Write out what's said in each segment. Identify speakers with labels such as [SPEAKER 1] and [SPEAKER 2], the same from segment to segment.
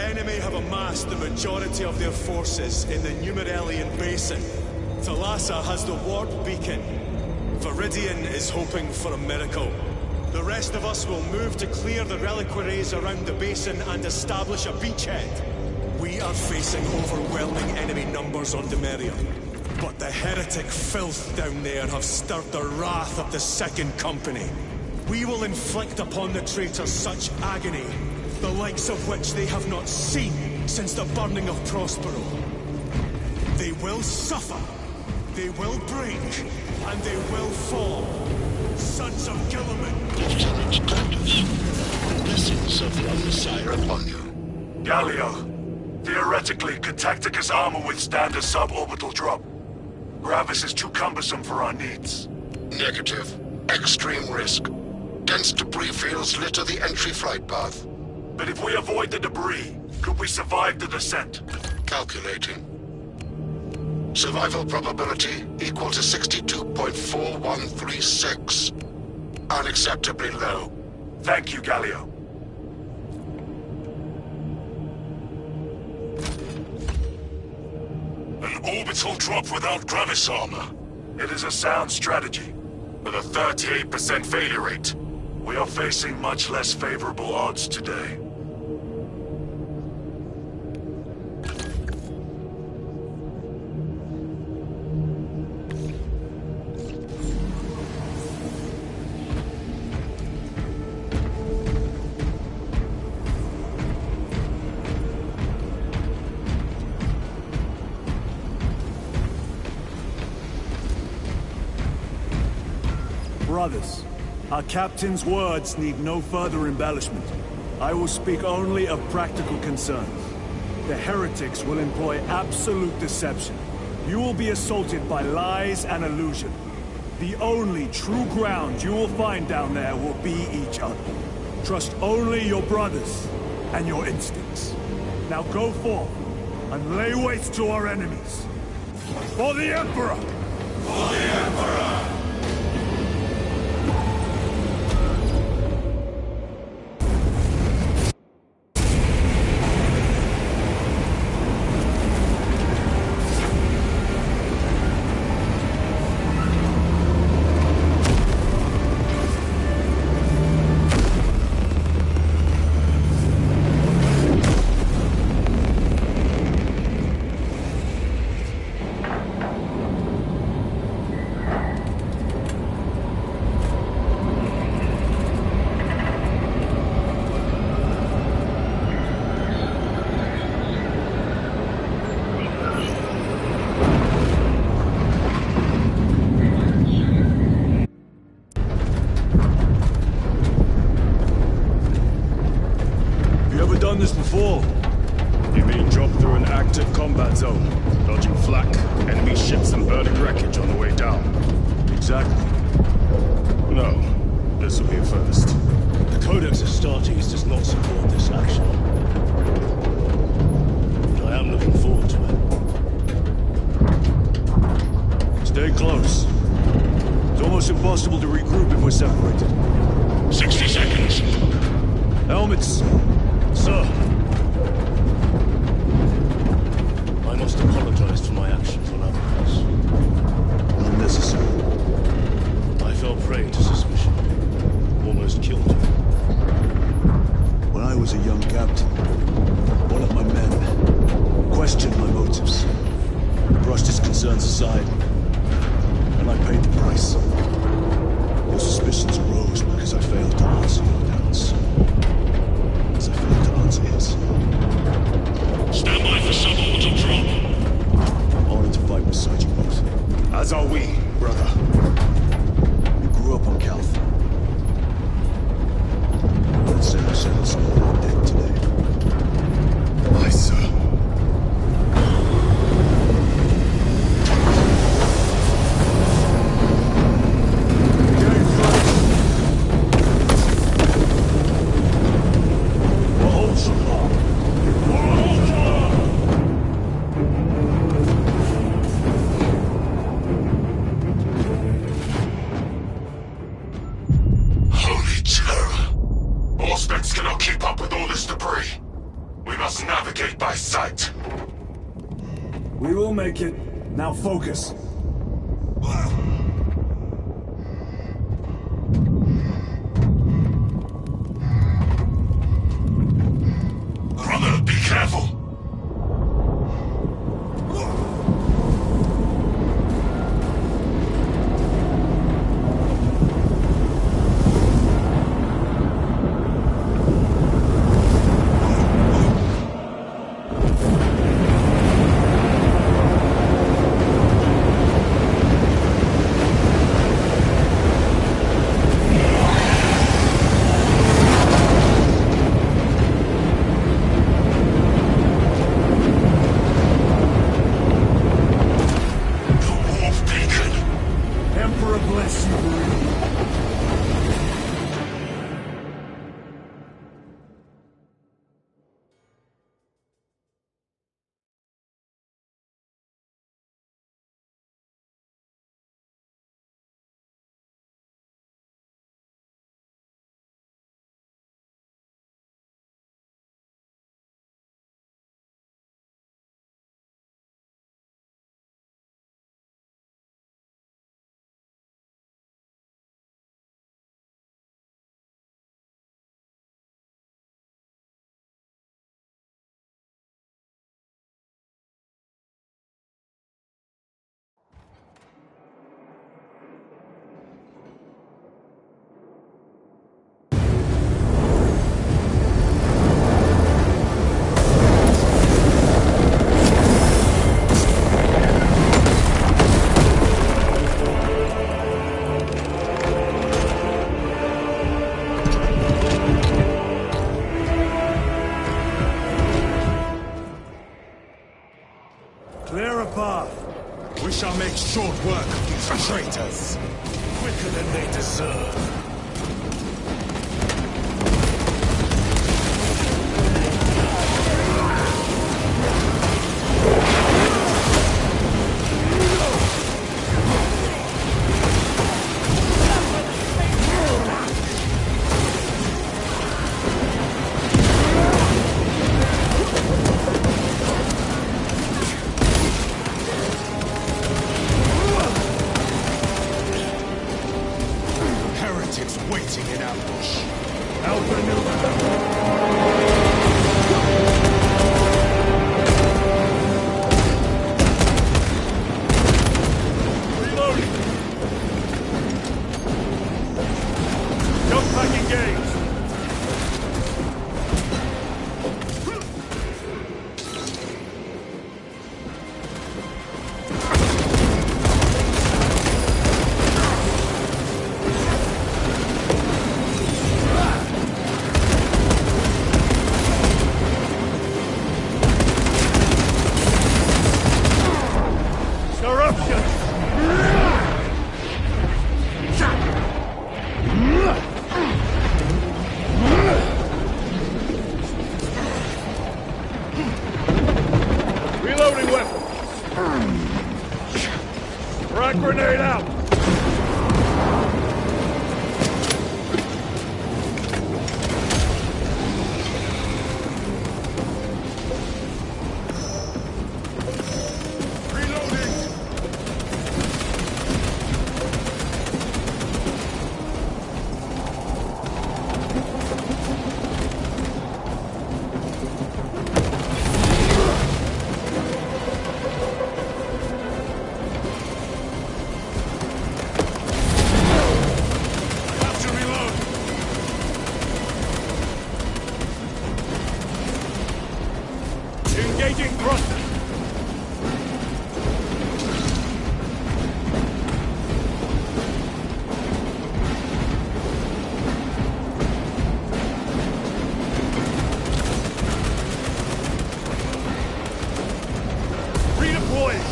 [SPEAKER 1] enemy have amassed the majority of their forces in the Numeralian Basin. Thalassa has the warp beacon. Viridian is hoping for a miracle. The rest of us will move to clear the reliquaries around the basin and establish a beachhead. We are facing overwhelming enemy numbers on Demerium. But the heretic filth down there have stirred the wrath of the Second Company. We will inflict upon the traitors such agony, the likes of which they have not seen since the burning of Prospero. They will suffer, they will break, and they will fall. Sons of Guilliman!
[SPEAKER 2] Lieutenant Curtis, blessings of the Messiah upon you.
[SPEAKER 3] Gallia, theoretically, could Tacticus armor withstand a suborbital drop? Gravis is too cumbersome for our needs.
[SPEAKER 2] Negative. Extreme risk. Dense debris fields litter the entry flight path.
[SPEAKER 3] But if we avoid the debris, could we survive the descent?
[SPEAKER 2] Calculating. Survival probability equal to 62.4136. Unacceptably low.
[SPEAKER 3] Thank you, Gallia. An orbital drop without Gravis armor. It is a sound strategy, with a 38% failure rate. We are facing much less favorable odds today.
[SPEAKER 4] Brothers, our captain's words need no further embellishment. I will speak only of practical concerns. The heretics will employ absolute deception. You will be assaulted by lies and illusion. The only true ground you will find down there will be each other. Trust only your brothers and your instincts. Now go forth and lay waste to our enemies. For the Emperor!
[SPEAKER 3] For the Emperor!
[SPEAKER 4] Done this before.
[SPEAKER 5] You mean drop through an active combat zone, dodging flak, enemy ships and burning wreckage on the way down?
[SPEAKER 4] Exactly.
[SPEAKER 5] No, this will be a first.
[SPEAKER 6] The Codex Astartes does not support this action. But I am looking forward to it.
[SPEAKER 4] Stay close. It's almost impossible to regroup if we're separated.
[SPEAKER 3] 60 seconds.
[SPEAKER 4] Helmets!
[SPEAKER 6] Sir! I must apologize for my actions on Alcatraz.
[SPEAKER 4] Unnecessary.
[SPEAKER 6] I fell prey to suspicion. Almost killed you.
[SPEAKER 4] When I was a young captain, one of my men questioned my motives, brushed his concerns aside, and I paid the price. Your suspicions arose because I failed to answer your doubts. As I failed to answer his.
[SPEAKER 3] Stand by for suborbital drop.
[SPEAKER 4] Honored to fight beside you both.
[SPEAKER 5] As are we, brother.
[SPEAKER 4] You grew up on Calth. Let's say I settled some of that debt today.
[SPEAKER 5] Aye, sir.
[SPEAKER 4] it. Now focus.
[SPEAKER 3] Brother, be careful!
[SPEAKER 4] Clear a path.
[SPEAKER 1] We shall make short work of these traitors.
[SPEAKER 6] Quicker than they deserve.
[SPEAKER 1] Waiting in ambush.
[SPEAKER 4] Outmaneuver them. Reloading. Jump pack engaged. Reloading weapon. Frag grenade out. Engaging thrusters! Redeploying!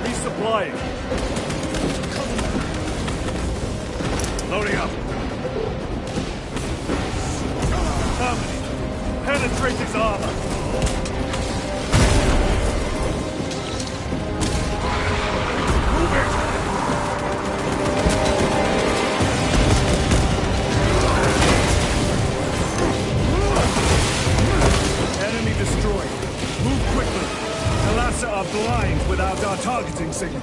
[SPEAKER 4] Resupplying! Loading up. Terminate. Penetrate his armor. Move it. targeting signal.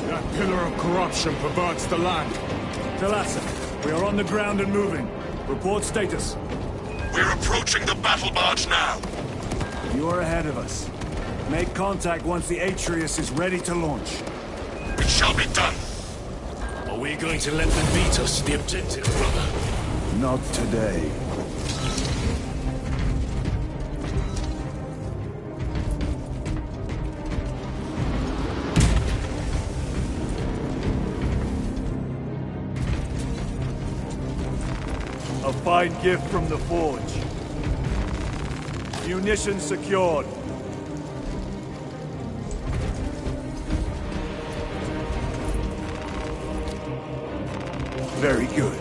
[SPEAKER 5] That pillar of corruption perverts the land.
[SPEAKER 4] Talassa, we are on the ground and moving. Report status.
[SPEAKER 3] We're approaching the battle barge now.
[SPEAKER 4] You are ahead of us. Make contact once the Atreus is ready to launch.
[SPEAKER 3] It shall be done.
[SPEAKER 6] Are we going to let them beat us to the objective, brother?
[SPEAKER 4] Not today. A fine gift from the Forge. Munitions secured. Very good.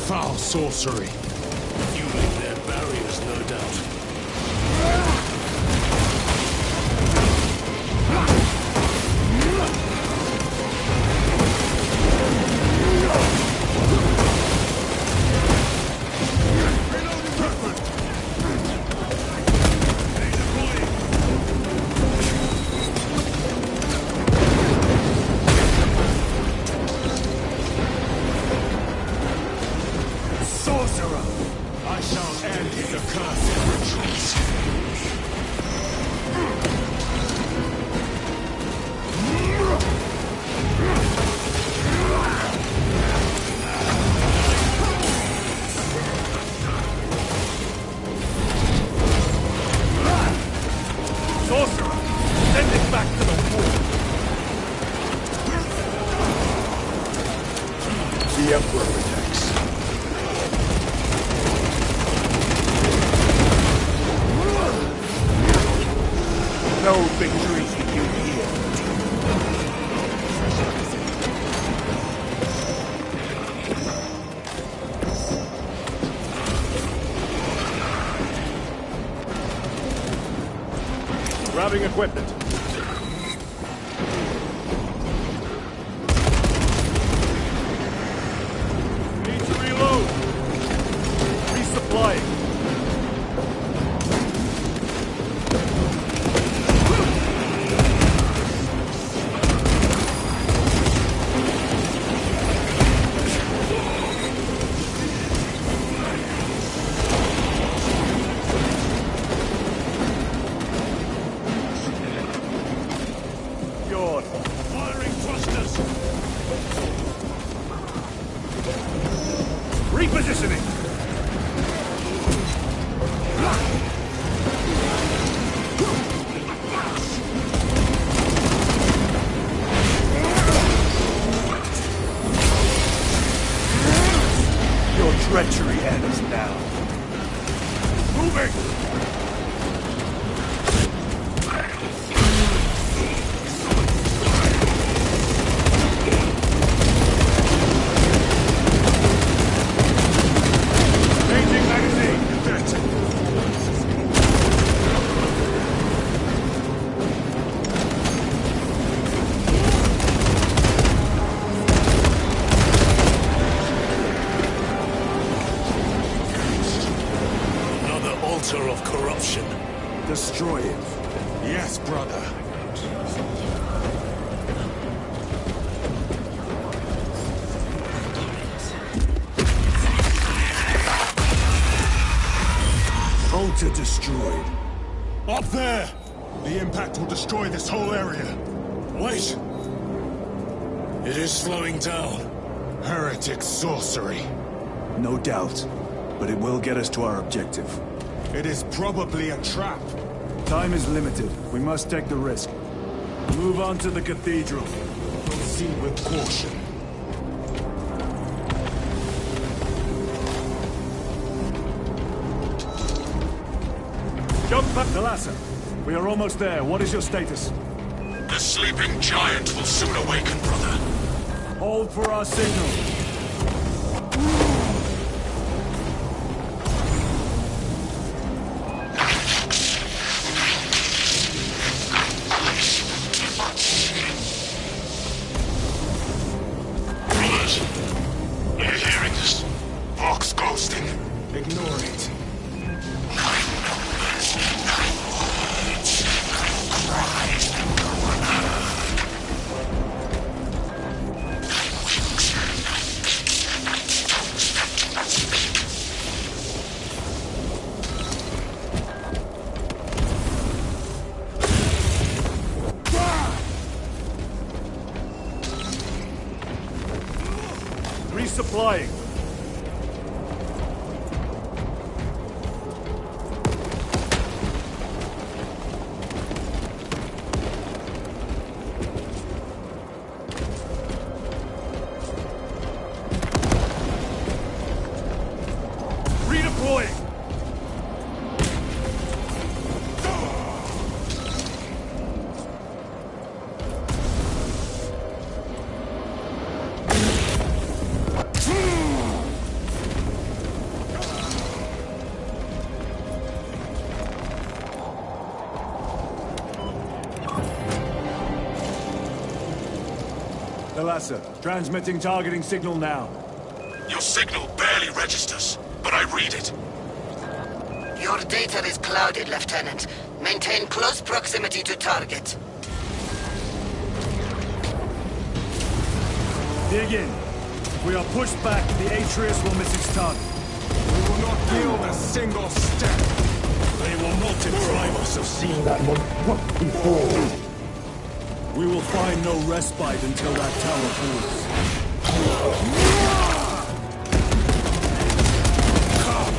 [SPEAKER 5] Foul sorcery.
[SPEAKER 6] Fueling their barriers, no doubt.
[SPEAKER 5] I shall end the cursed rituals.
[SPEAKER 4] Sorcerer! Send it back to the Forge! The Emperor protects. No victory for you here. Grabbing equipment. Need to reload. Resupplying.
[SPEAKER 6] Firing thrusters!
[SPEAKER 4] Repositioning! Your treachery ends now. Moving!
[SPEAKER 6] Altar of corruption.
[SPEAKER 4] Destroy it.
[SPEAKER 5] Yes, brother.
[SPEAKER 4] Altar destroyed.
[SPEAKER 5] Up there! The impact will destroy this whole area.
[SPEAKER 6] Wait! It is slowing down.
[SPEAKER 5] Heretic sorcery.
[SPEAKER 4] No doubt. But it will get us to our objective.
[SPEAKER 5] It is probably a trap.
[SPEAKER 4] Time is limited. We must take the risk. Move on to the cathedral.
[SPEAKER 5] Proceed with caution.
[SPEAKER 4] Jump back, Talassa. We are almost there. What is your status?
[SPEAKER 3] The sleeping giant will soon awaken, brother.
[SPEAKER 4] Hold for our signal. Resupplying. Redeploying. Thalassa, transmitting targeting signal now.
[SPEAKER 3] Your signal barely registers, but I read it.
[SPEAKER 7] Your data is clouded, Lieutenant. Maintain close proximity to target.
[SPEAKER 4] Dig in. If we are pushed back, the Atreus will miss its target.
[SPEAKER 1] We will not yield a single step.
[SPEAKER 6] They will not deprive us of seeing that once before.
[SPEAKER 4] We will find no respite until that tower falls.
[SPEAKER 3] Come,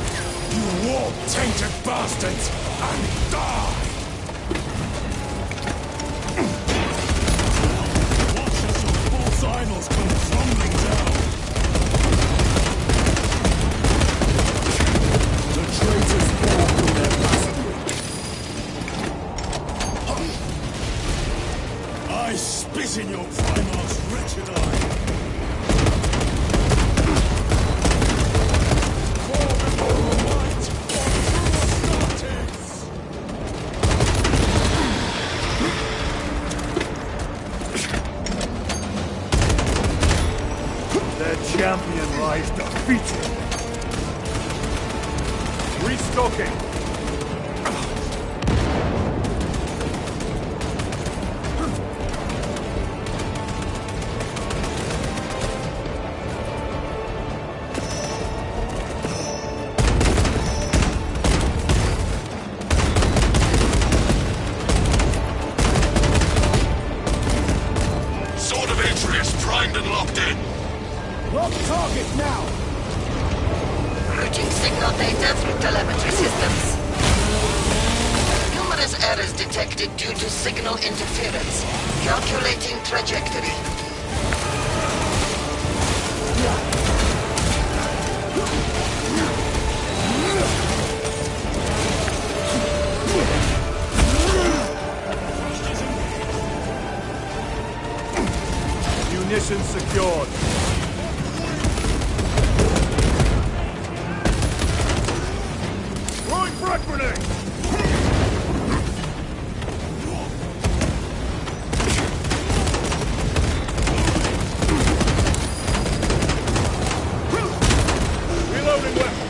[SPEAKER 3] you warp-tainted bastards, and die!
[SPEAKER 6] Watch as your false idols come crumbling down.
[SPEAKER 4] The traitors fall from their mastery.
[SPEAKER 6] I spit in your Primarch's wretched eye.
[SPEAKER 4] Their champion lies defeated. Restocking.
[SPEAKER 3] Sword of Atreus primed and locked in.
[SPEAKER 4] Lock target now!
[SPEAKER 7] Routing signal data through telemetry systems. Numerous errors detected due to signal interference. Calculating trajectory.
[SPEAKER 4] Munitions secured. Throwing frag grenade! Reloading weapon.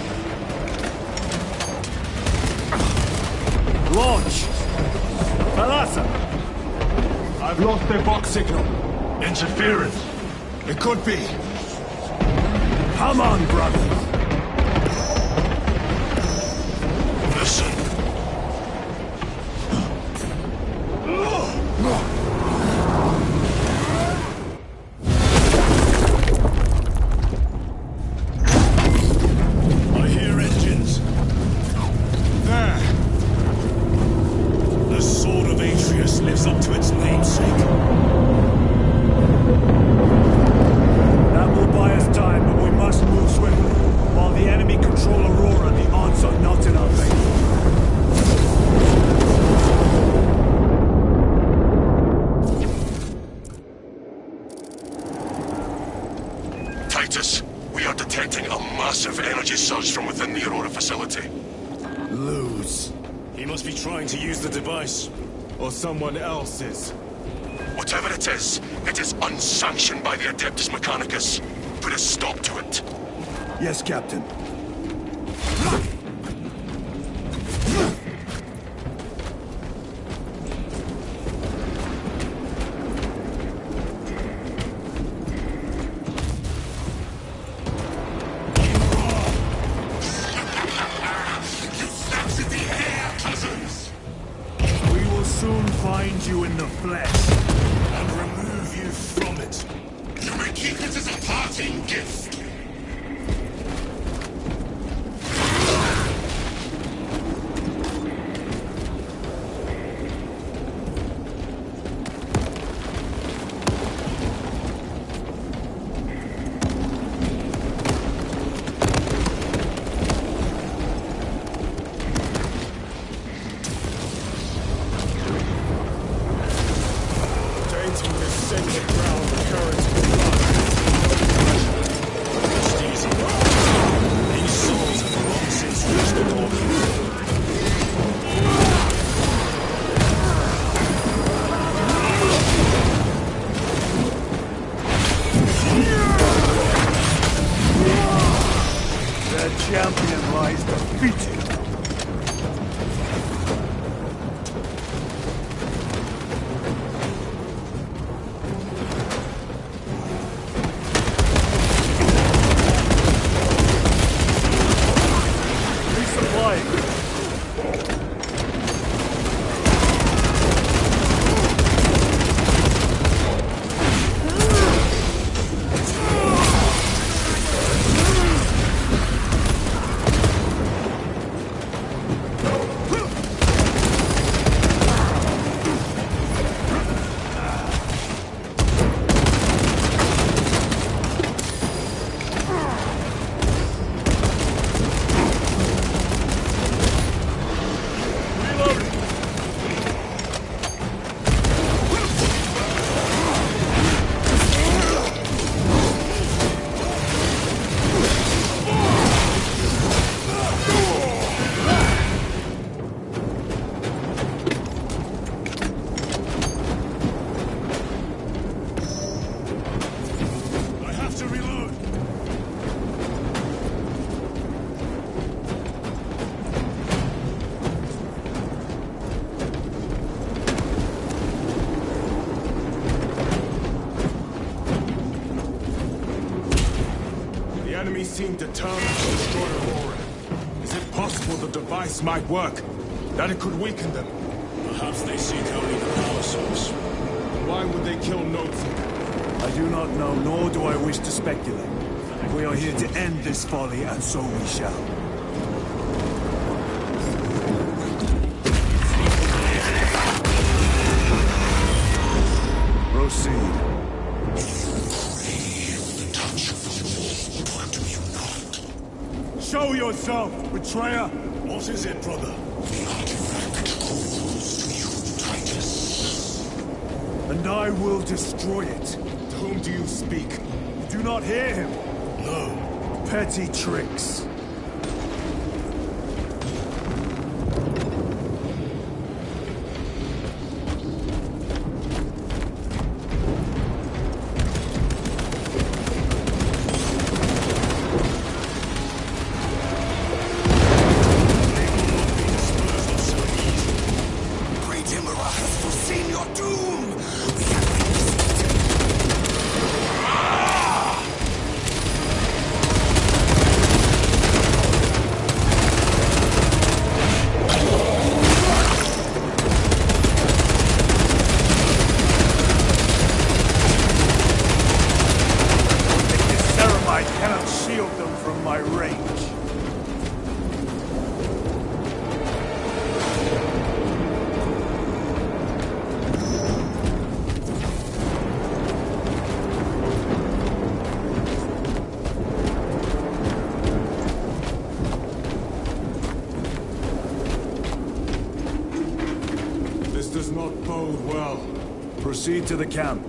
[SPEAKER 4] Launch! Thalassa! I've lost their box signal.
[SPEAKER 6] Interference.
[SPEAKER 1] It could be.
[SPEAKER 4] Come on, brothers!
[SPEAKER 3] Listen.
[SPEAKER 6] I hear engines.
[SPEAKER 1] There.
[SPEAKER 6] The Sword of Atreus lives up to its namesake.
[SPEAKER 4] That will buy us time, but we must move swiftly. While the enemy control Aurora, the odds are not in our favor.
[SPEAKER 3] Titus, we are detecting a massive energy surge from within the Aurora facility.
[SPEAKER 4] Lose.
[SPEAKER 6] He must be trying to use the device.
[SPEAKER 1] Or someone else is.
[SPEAKER 3] Whatever it is unsanctioned by the Adeptus Mechanicus. Put a stop to it.
[SPEAKER 4] Yes, Captain. We will soon find you in the flesh.
[SPEAKER 6] And remove you from it.
[SPEAKER 3] You may keep it as a parting gift.
[SPEAKER 6] the ground the currents of blood. Rest easy. These souls have long since reached the North.
[SPEAKER 4] Their champion lies defeated.
[SPEAKER 5] Seem determined to destroy Aurora. Is it possible the device might work? That it could weaken them?
[SPEAKER 6] Perhaps they seek only the power source.
[SPEAKER 5] Why would they kill Notsi?
[SPEAKER 4] I do not know, nor do I wish to speculate. We are here to end this folly, and so we shall. Proceed. Show yourself, betrayer!
[SPEAKER 6] What is it, brother?
[SPEAKER 2] The artifact calls to you, Titus.
[SPEAKER 4] And I will destroy it.
[SPEAKER 5] To whom do you speak?
[SPEAKER 4] You do not hear him?
[SPEAKER 6] No.
[SPEAKER 4] Petty tricks. Proceed to the camp.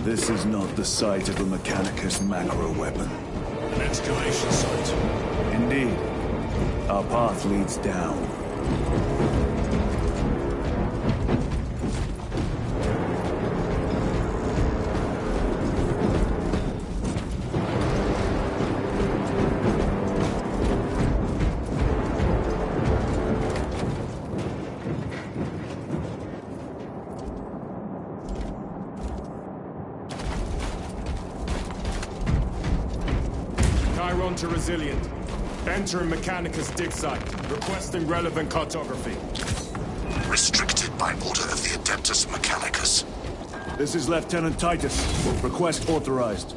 [SPEAKER 4] This is not the site of a Mechanicus macro weapon.
[SPEAKER 6] An excavation site.
[SPEAKER 4] Indeed. Our path leads down.
[SPEAKER 5] Chiron to Resilient. Entering Mechanicus dig site. Requesting relevant cartography.
[SPEAKER 2] Restricted by order of the Adeptus Mechanicus.
[SPEAKER 4] This is Lieutenant Titus. Request authorized.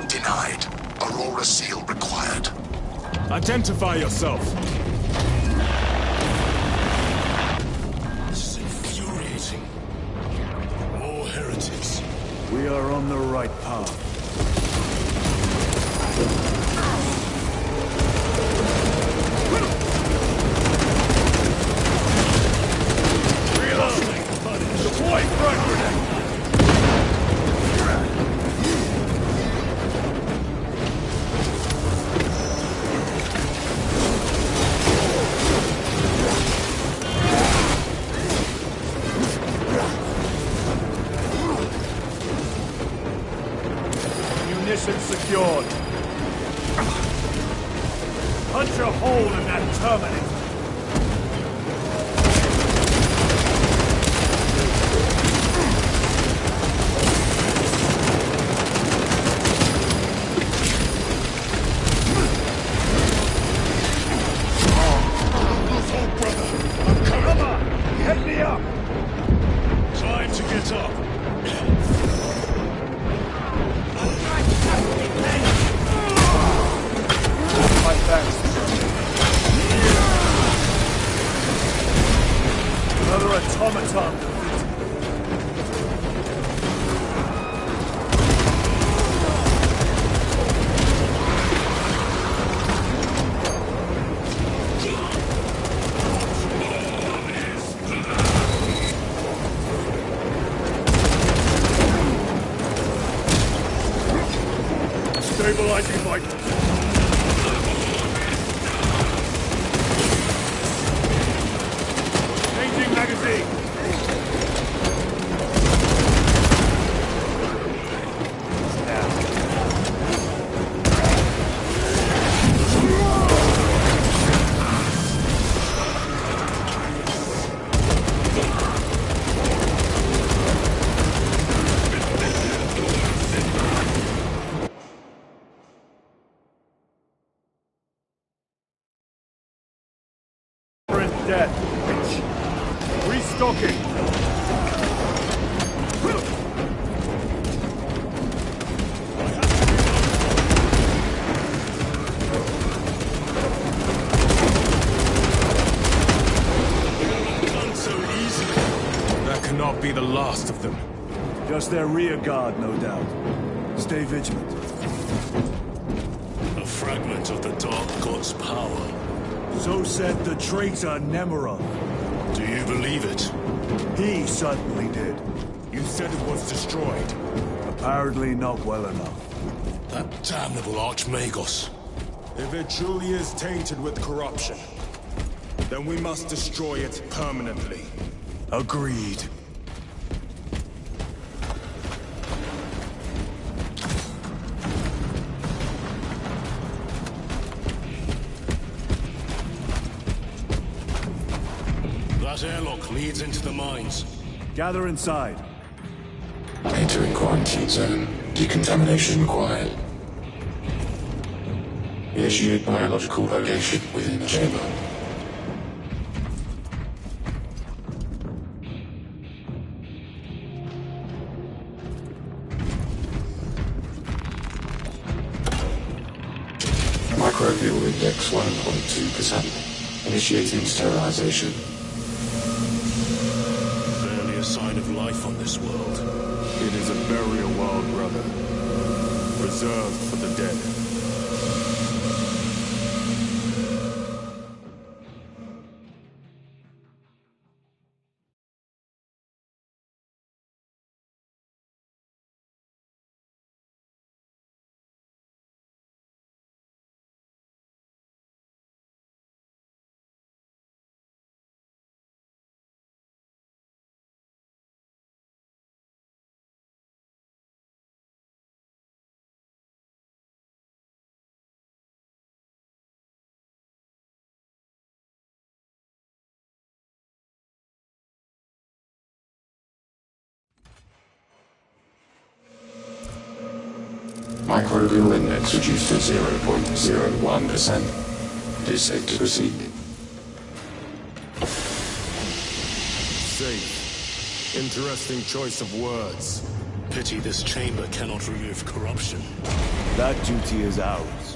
[SPEAKER 2] Denied. Aurora seal required.
[SPEAKER 5] Identify yourself.
[SPEAKER 6] This is infuriating. More heretics.
[SPEAKER 4] We are on the right path.
[SPEAKER 5] Deploy front grenade!
[SPEAKER 4] Munitions secured. Punch a hole in that terminal.
[SPEAKER 6] Time to get up.
[SPEAKER 4] My thanks. Another automaton defeated.
[SPEAKER 5] Stabilizing vitals. Changing magazine.
[SPEAKER 4] Dead. Restocking.
[SPEAKER 5] Done so easily. That cannot be the last of them.
[SPEAKER 4] Just their rear guard, no doubt. Stay vigilant.
[SPEAKER 6] A fragment of the Dark God's power.
[SPEAKER 4] So said the traitor Nemeron.
[SPEAKER 6] Do you believe it?
[SPEAKER 4] He certainly did.
[SPEAKER 5] You said it was destroyed.
[SPEAKER 4] Apparently not well enough.
[SPEAKER 6] That damnable Archmagos.
[SPEAKER 5] If it truly is tainted with corruption, then we must destroy it permanently.
[SPEAKER 4] Agreed.
[SPEAKER 6] That airlock leads into the mines.
[SPEAKER 4] Gather inside.
[SPEAKER 2] Entering quarantine zone. Decontamination required. Initiate biological purgation within the chamber. Microbial index 1.2%. Initiating sterilization.
[SPEAKER 6] Barely a sign of life on this world.
[SPEAKER 5] It is a burial world, brother. Reserved for the dead.
[SPEAKER 8] Microbial index reduced to 0.01%. It is safe to proceed.
[SPEAKER 5] Safe. Interesting choice of words.
[SPEAKER 6] Pity this chamber cannot remove corruption.
[SPEAKER 4] That duty is ours.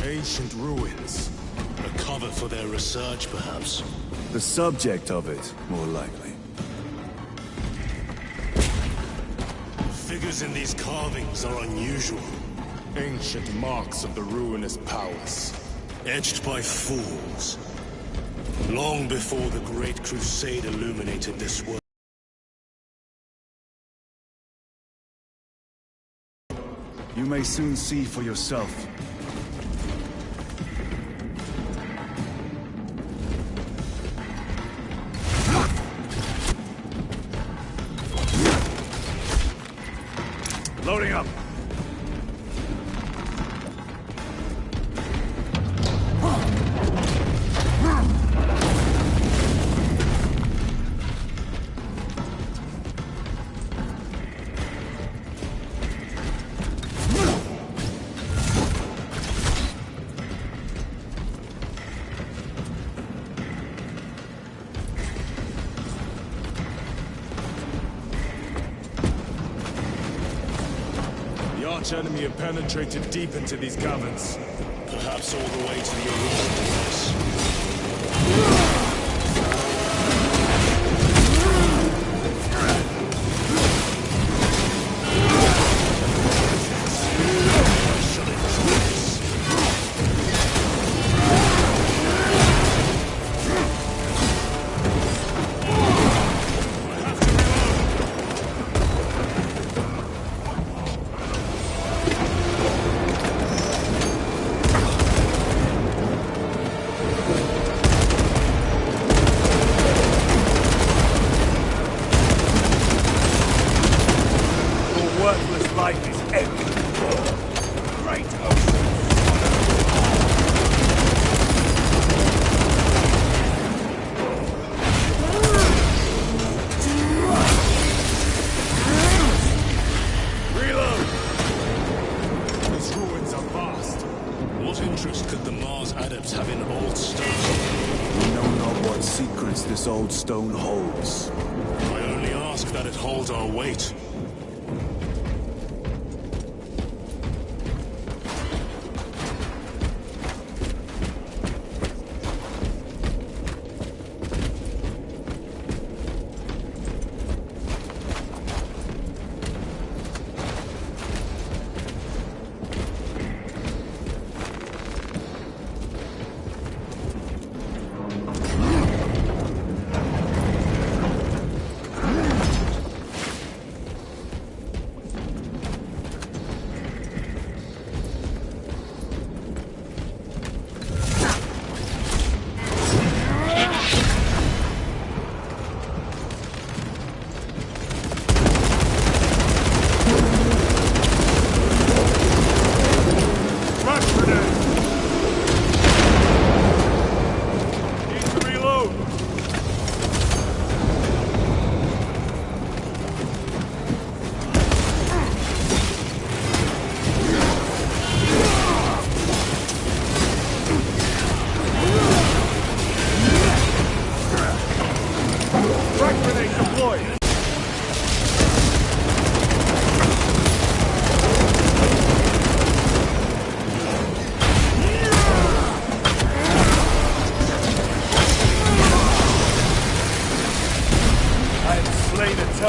[SPEAKER 5] Ancient ruins.
[SPEAKER 6] A cover for their research, perhaps.
[SPEAKER 4] The subject of it, more likely.
[SPEAKER 6] Figures in these carvings are unusual.
[SPEAKER 5] Ancient marks of the ruinous powers.
[SPEAKER 6] Etched by fools. Long before the Great Crusade illuminated this world.
[SPEAKER 4] You may soon see for yourself. Loading up.
[SPEAKER 5] Enemy have penetrated deep into these caverns.
[SPEAKER 6] Perhaps all the way to the original place.
[SPEAKER 4] Life is empty. Great ocean.
[SPEAKER 5] Reload! These ruins are vast.
[SPEAKER 6] What interest could the Mars adepts have in old stone?
[SPEAKER 4] We know not what secrets this old stone holds.
[SPEAKER 6] I only ask that it hold our weight.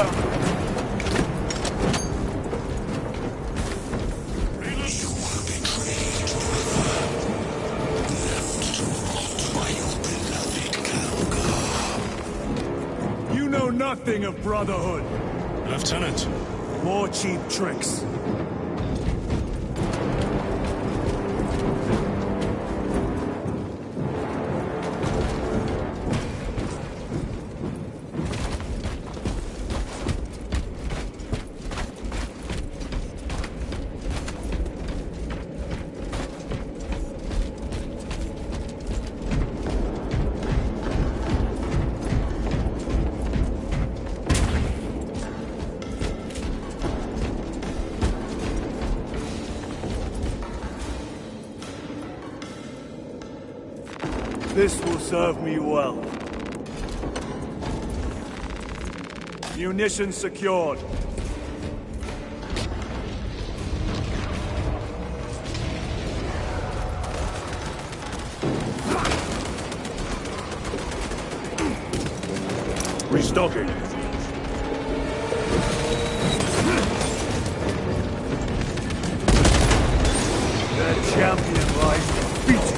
[SPEAKER 4] town. You know nothing of Brotherhood.
[SPEAKER 6] Lieutenant.
[SPEAKER 4] More cheap tricks. This will serve me well. Munitions secured. Restocking. The champion lies defeated.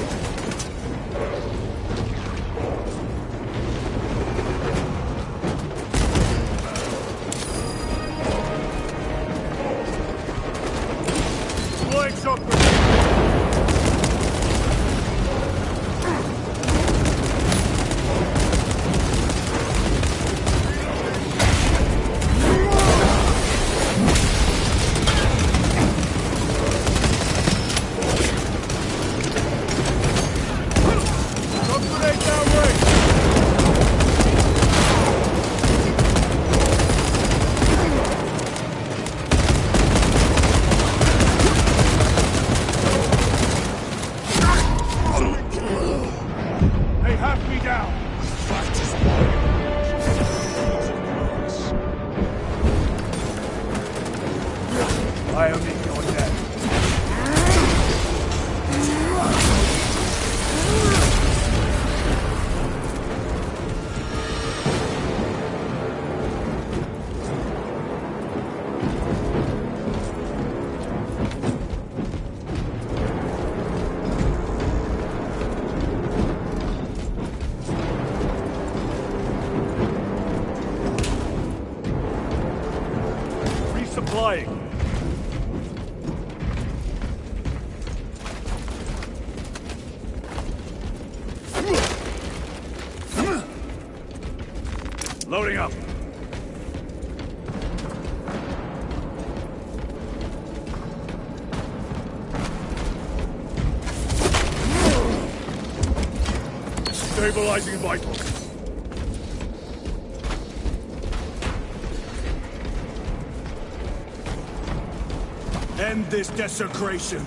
[SPEAKER 4] I only your death. Resupplying. Loading up. Stabilizing vitals. End this desecration.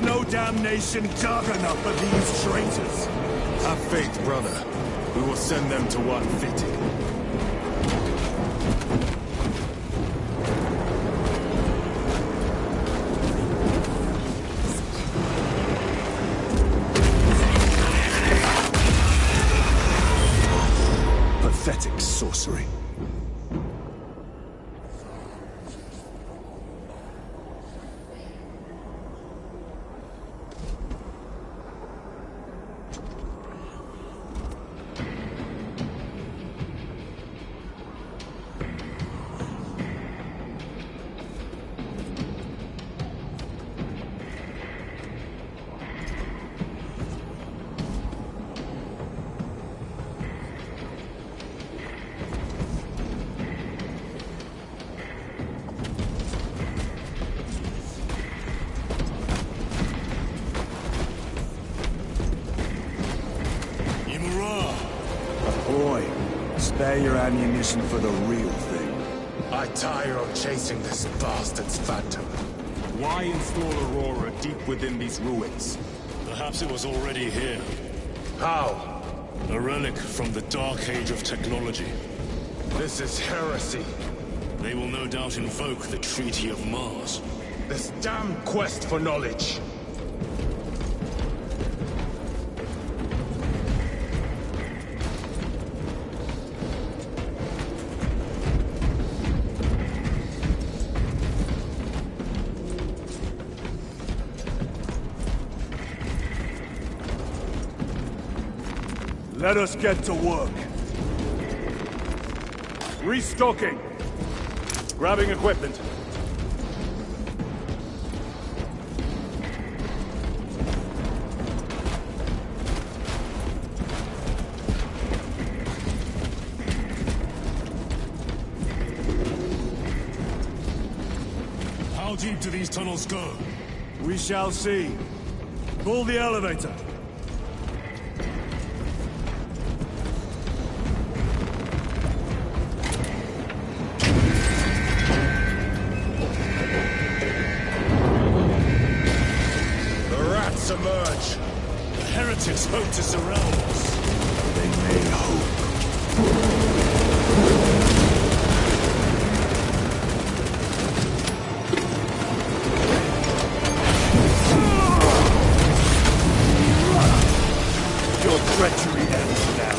[SPEAKER 4] No damnation dark enough for these traitors.
[SPEAKER 5] Have faith, brother. We will send them to one fitting.
[SPEAKER 4] Pathetic sorcery. Spare your ammunition for the real thing.
[SPEAKER 5] I tire of chasing this bastard's phantom. Why install Aurora deep within these ruins?
[SPEAKER 6] Perhaps it was already here.
[SPEAKER 5] How?
[SPEAKER 6] A relic from the Dark Age of technology.
[SPEAKER 5] This is heresy.
[SPEAKER 6] They will no doubt invoke the Treaty of Mars.
[SPEAKER 5] This damn quest for knowledge.
[SPEAKER 4] Let us get to work. Restocking. Grabbing equipment.
[SPEAKER 6] How deep do these tunnels go?
[SPEAKER 4] We shall see. Pull the elevator.
[SPEAKER 6] Emerge. The heretics hope to surround us.
[SPEAKER 4] They may hope. Your treachery ends now.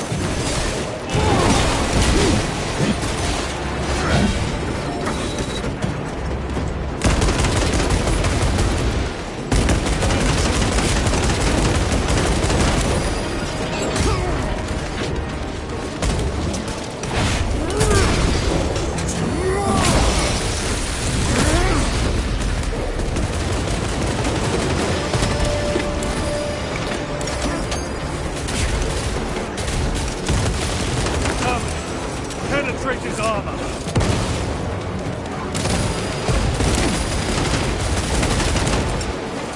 [SPEAKER 4] Penetrate his armor!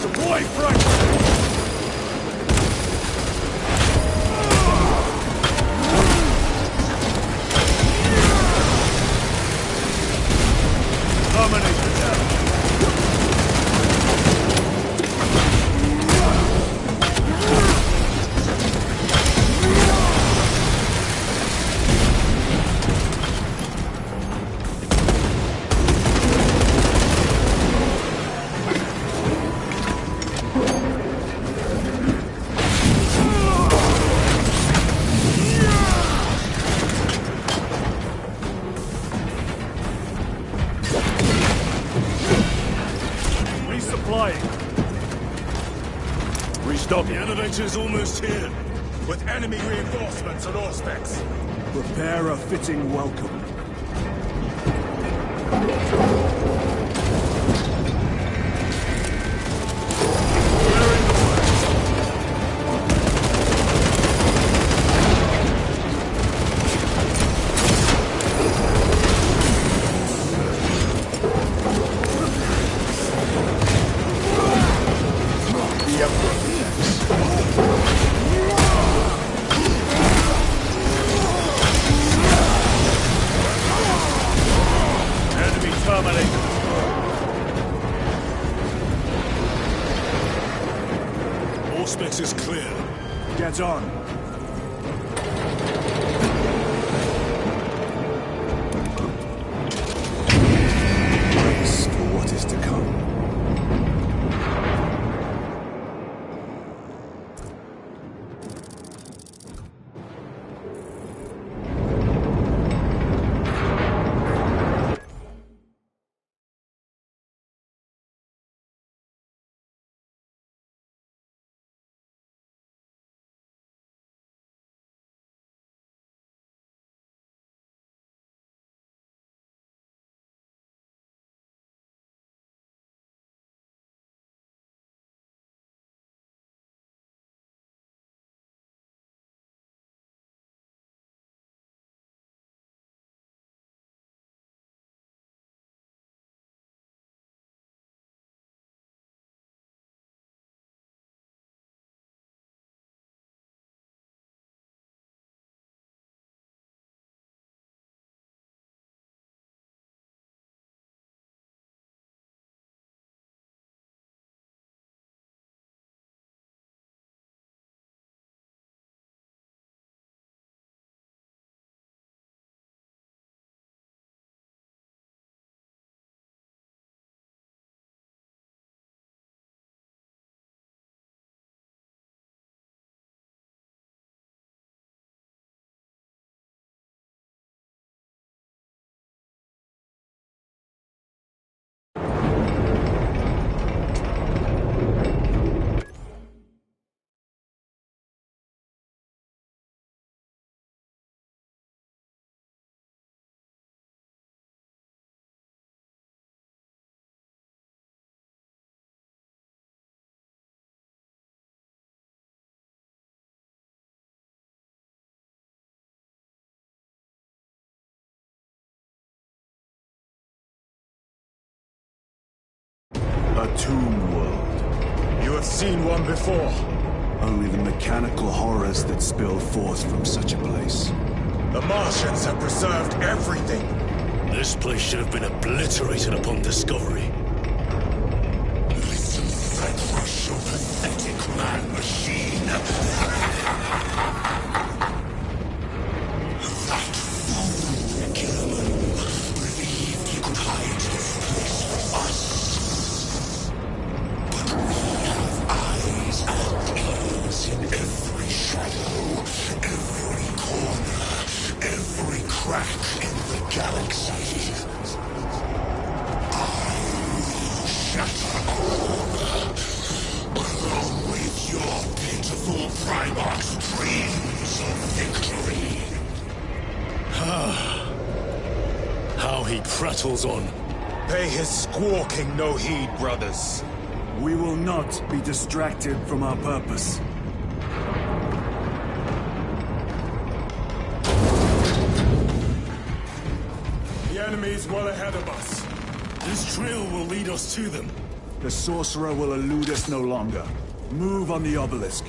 [SPEAKER 4] Deploy fragment! Dominate the town!
[SPEAKER 6] Restock. The elevator is almost here.
[SPEAKER 5] With enemy reinforcements on all specs.
[SPEAKER 4] Prepare a fitting welcome.
[SPEAKER 6] Auspex is clear.
[SPEAKER 4] Get on. A tomb world.
[SPEAKER 5] You have seen one before.
[SPEAKER 4] Only the mechanical horrors that spill forth from such a place.
[SPEAKER 5] The Martians have preserved everything.
[SPEAKER 6] This place should have been obliterated upon discovery.
[SPEAKER 2] Listen, Cyprus, your pathetic man-machine. That fool Gilliman believed he could hide this place from us. But we have eyes and ears in every shadow, every corner, every crack in the galaxy. Shatter all, along with your pitiful Primarch's dreams of victory.
[SPEAKER 6] How he prattles on.
[SPEAKER 5] Pay his squawking no heed, brothers.
[SPEAKER 4] We will not be distracted from our purpose.
[SPEAKER 5] The enemy's well ahead of us.
[SPEAKER 6] This trail will lead us to them.
[SPEAKER 4] The sorcerer will elude us no longer. Move on the obelisk.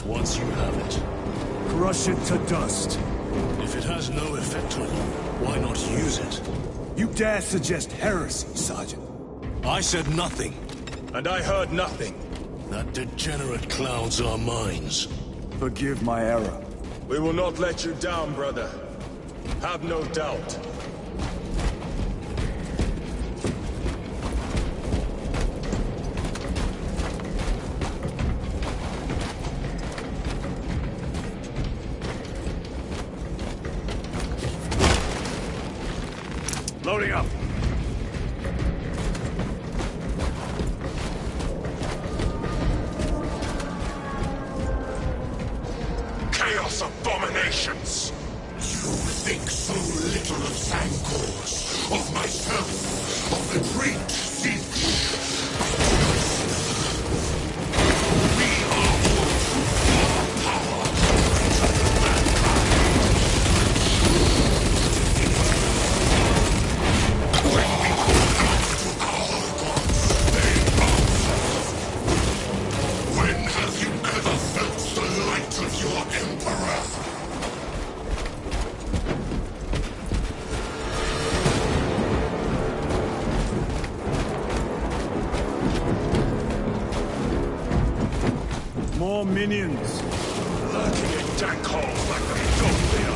[SPEAKER 6] Once you have it.
[SPEAKER 4] Crush it to dust.
[SPEAKER 6] If it has no effect on you, why not use it?
[SPEAKER 4] You dare suggest heresy, Sergeant?
[SPEAKER 6] I said nothing.
[SPEAKER 5] And I heard nothing.
[SPEAKER 6] That degenerate clouds our minds.
[SPEAKER 4] Forgive my error.
[SPEAKER 5] We will not let you down, brother. Have no doubt.
[SPEAKER 4] Loading up.
[SPEAKER 2] Chaos abominations! You think so little of Sancors, of myself, of the great Siege. We are wolves who far power greater than mankind. When we call out to our gods, they answer. When have you ever felt the light of your Emperor?
[SPEAKER 4] More minions.
[SPEAKER 5] Lurking in dank holes like the dog they are.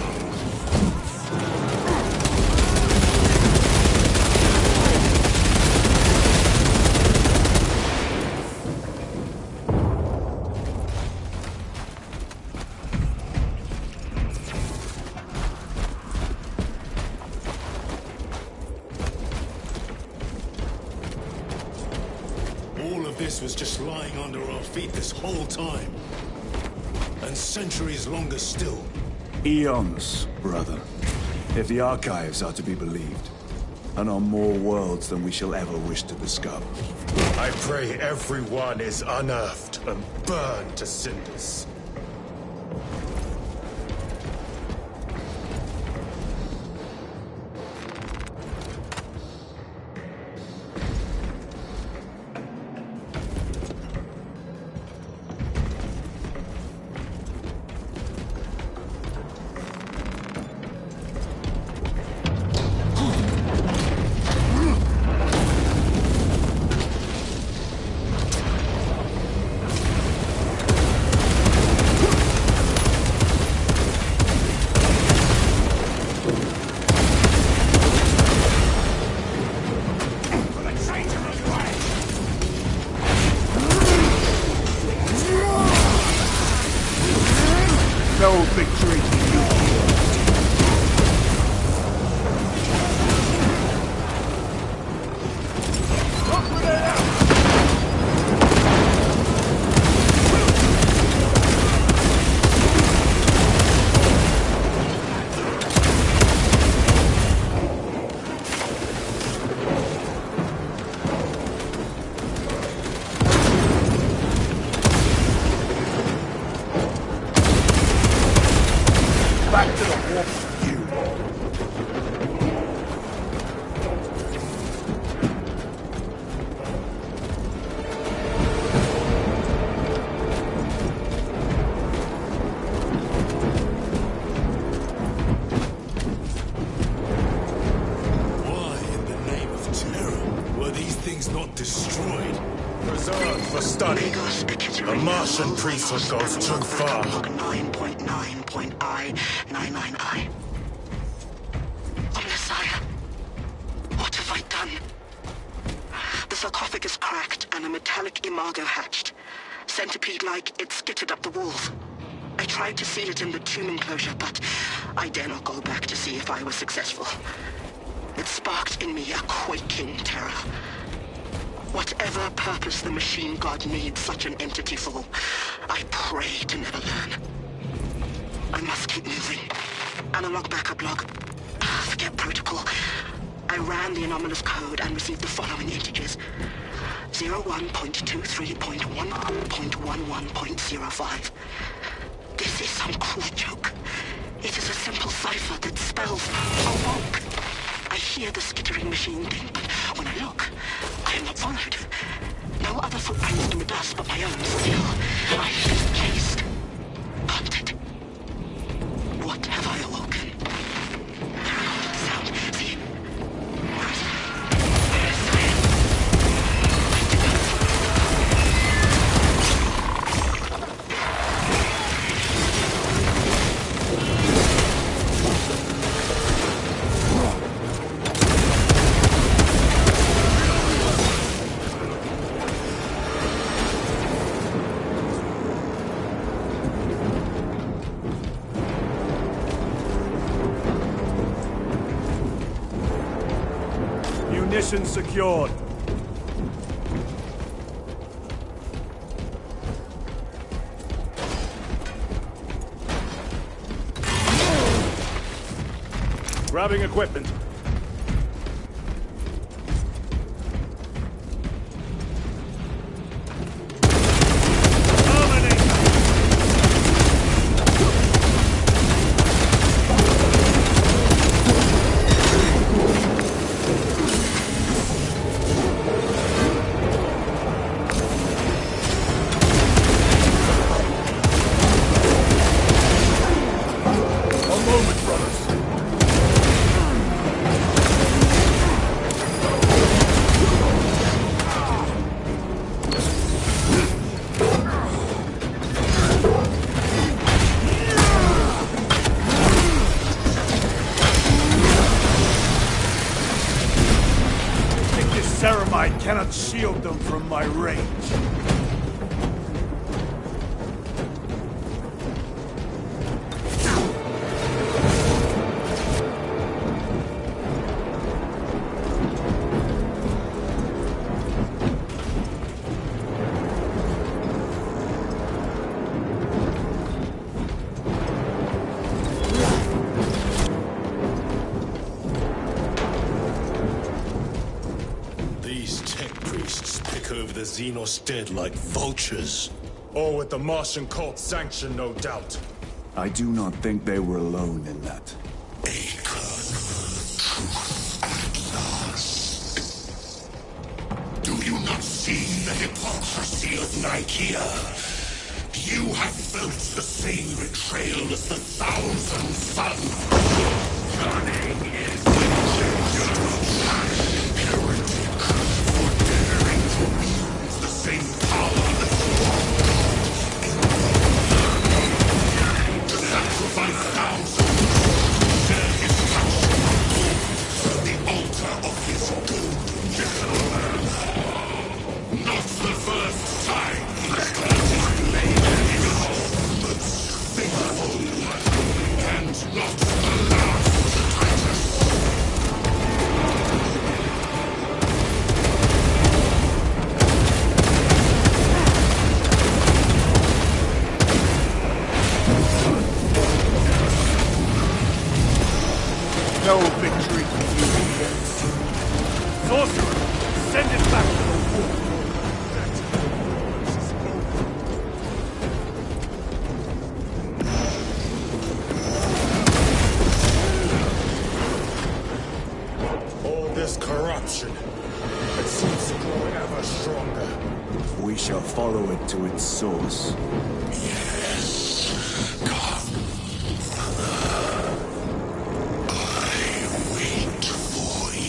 [SPEAKER 6] Arrakis was just lying under our feet this whole time. And centuries longer still.
[SPEAKER 4] Eons, brother. If the archives are to be believed. And on more worlds than we shall ever wish to discover.
[SPEAKER 5] I pray everyone is unearthed and burned to cinders.
[SPEAKER 4] No victory to you. Back to the warp for you.
[SPEAKER 6] Why, in the name of terror, were these things not destroyed?
[SPEAKER 5] Preserved for study. The Martian priesthood goes too far.
[SPEAKER 7] 9.9.I. Oh, Messiah. What have I done? The sarcophagus cracked and a metallic imago hatched. Centipede-like, it skittered up the walls. I tried to seal it in the tomb enclosure, but I dare not go back to see if I was successful. It sparked in me a quaking terror. Whatever purpose the machine god needs such an entity for, I pray to never learn. I must keep moving. Analog backup log. Forget protocol. I ran the anomalous code and received the following integers. 01.23.1.11.05. This is some cruel joke. It is a simple cipher that spells awoke. I hear the skittering machine thing, but when I look, I am not followed. No other footprints in the dust but my own. Still, I feel chased. Haunted. What have I awoken? I recorded the sound. See? Where is it? Where is it?
[SPEAKER 4] Munitions secured. Grabbing equipment. Ceramide cannot shield them from my range.
[SPEAKER 6] the Xenos dead like vultures.
[SPEAKER 5] All with the Martian cult's sanction, no doubt.
[SPEAKER 4] I do not think they were alone in that.
[SPEAKER 2] Do you not see the hypocrisy of Nicaea? You have felt the same betrayal as the Thousand Sons. Cunning is heretic for daring to use the same power that you to sacrifice thousands, share his passion, the altar of his golden gentleman. Not the first time he's turned his blade at his opponents faithful, and not the last, Titus.
[SPEAKER 4] No victory for you yet. Sorcerer, send it back to the war.
[SPEAKER 5] All this corruption, it seems to grow ever stronger.
[SPEAKER 4] We shall follow it to its source.
[SPEAKER 2] Wait for you.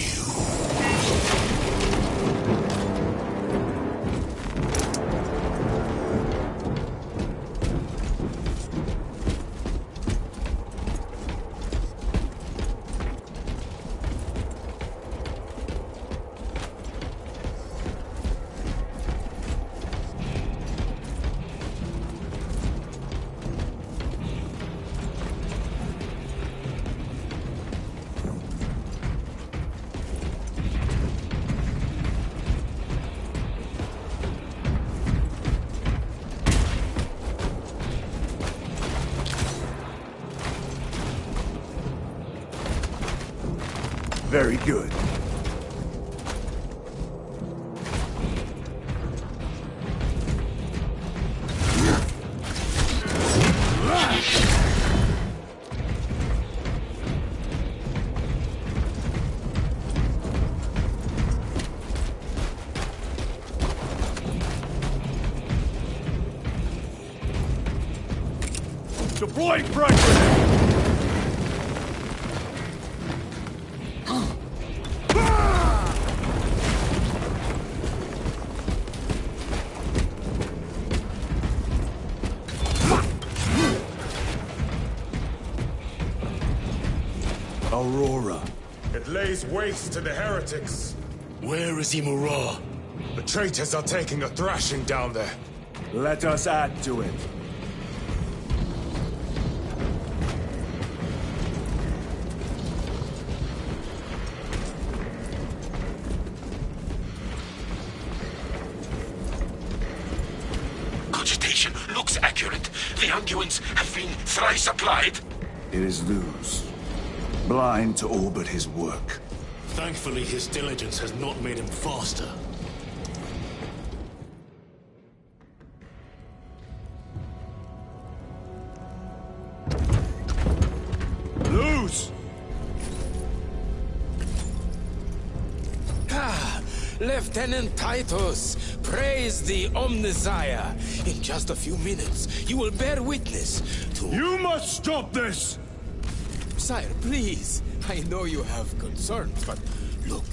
[SPEAKER 4] Very good. Deploying pressure! Aurora.
[SPEAKER 5] It lays waste to the heretics.
[SPEAKER 6] Where is Imura?
[SPEAKER 5] The traitors are taking a thrashing down there.
[SPEAKER 4] Let us add to it.
[SPEAKER 2] Cogitation looks accurate. The unguents have been thrice applied.
[SPEAKER 4] It is Luz. Blind to all but his work.
[SPEAKER 6] Thankfully, his diligence has not made him faster.
[SPEAKER 4] Luz!
[SPEAKER 9] Lieutenant Titus, praise the Omnissiah. In just a few minutes, you will bear witness to...
[SPEAKER 4] You must stop this!
[SPEAKER 9] Sire, please. I know you have concerns, but look,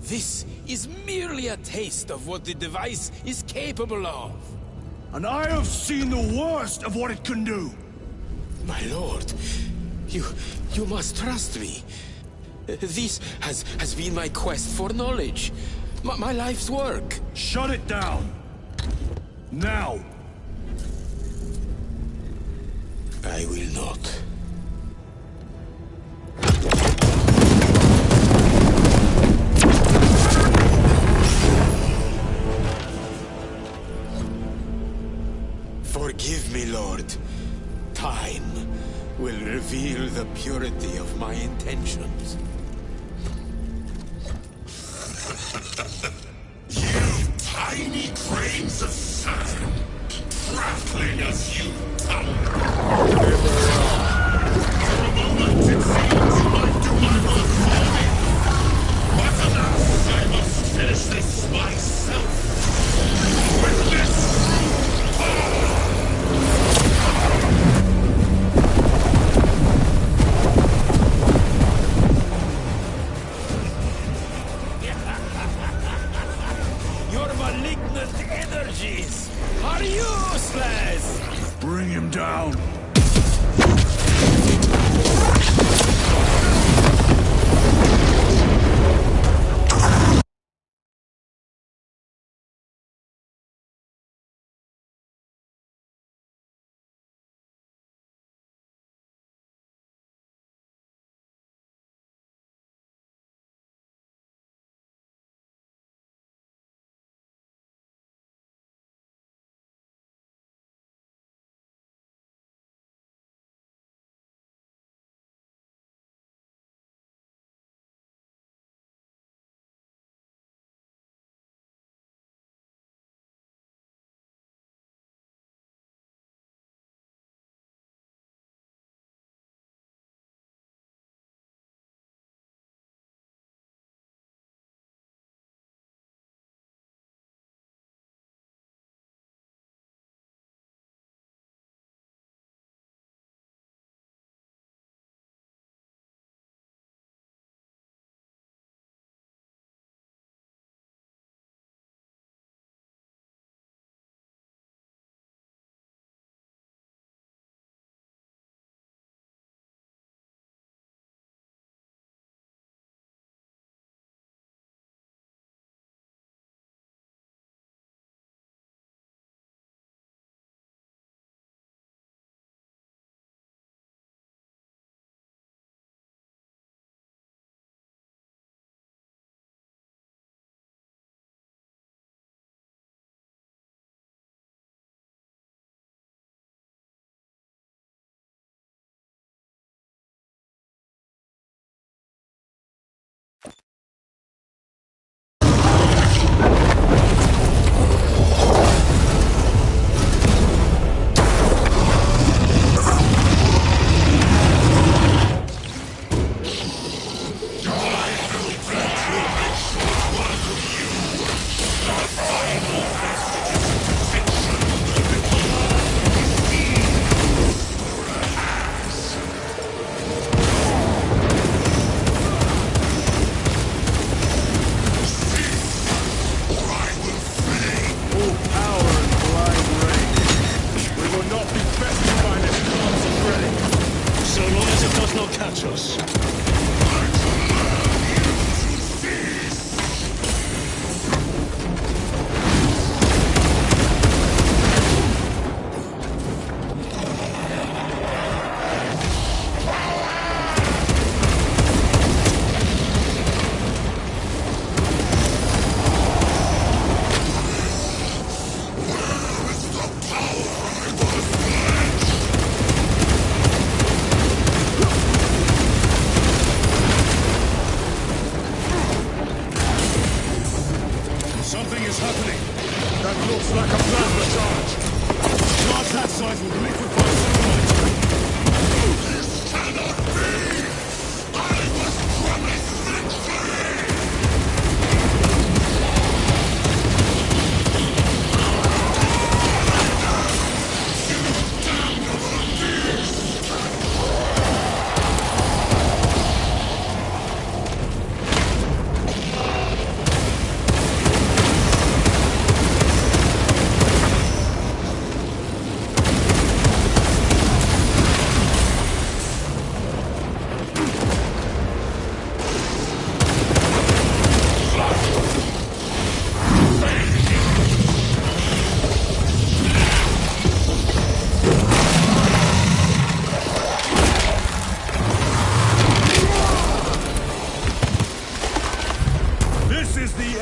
[SPEAKER 9] this is merely a taste of what the device is capable of.
[SPEAKER 4] And I have seen the worst of what it can do!
[SPEAKER 9] My lord, you must trust me. This has been my quest for knowledge. My life's work.
[SPEAKER 4] Shut it down! Now!
[SPEAKER 9] I will not. Forgive me, Lord. Time will reveal the purity of my intentions.
[SPEAKER 2] You tiny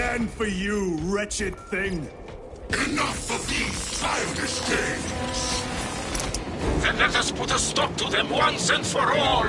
[SPEAKER 4] stand for you, wretched thing!
[SPEAKER 2] Enough of these childish games!
[SPEAKER 3] Then let us put a stop to them once and for all!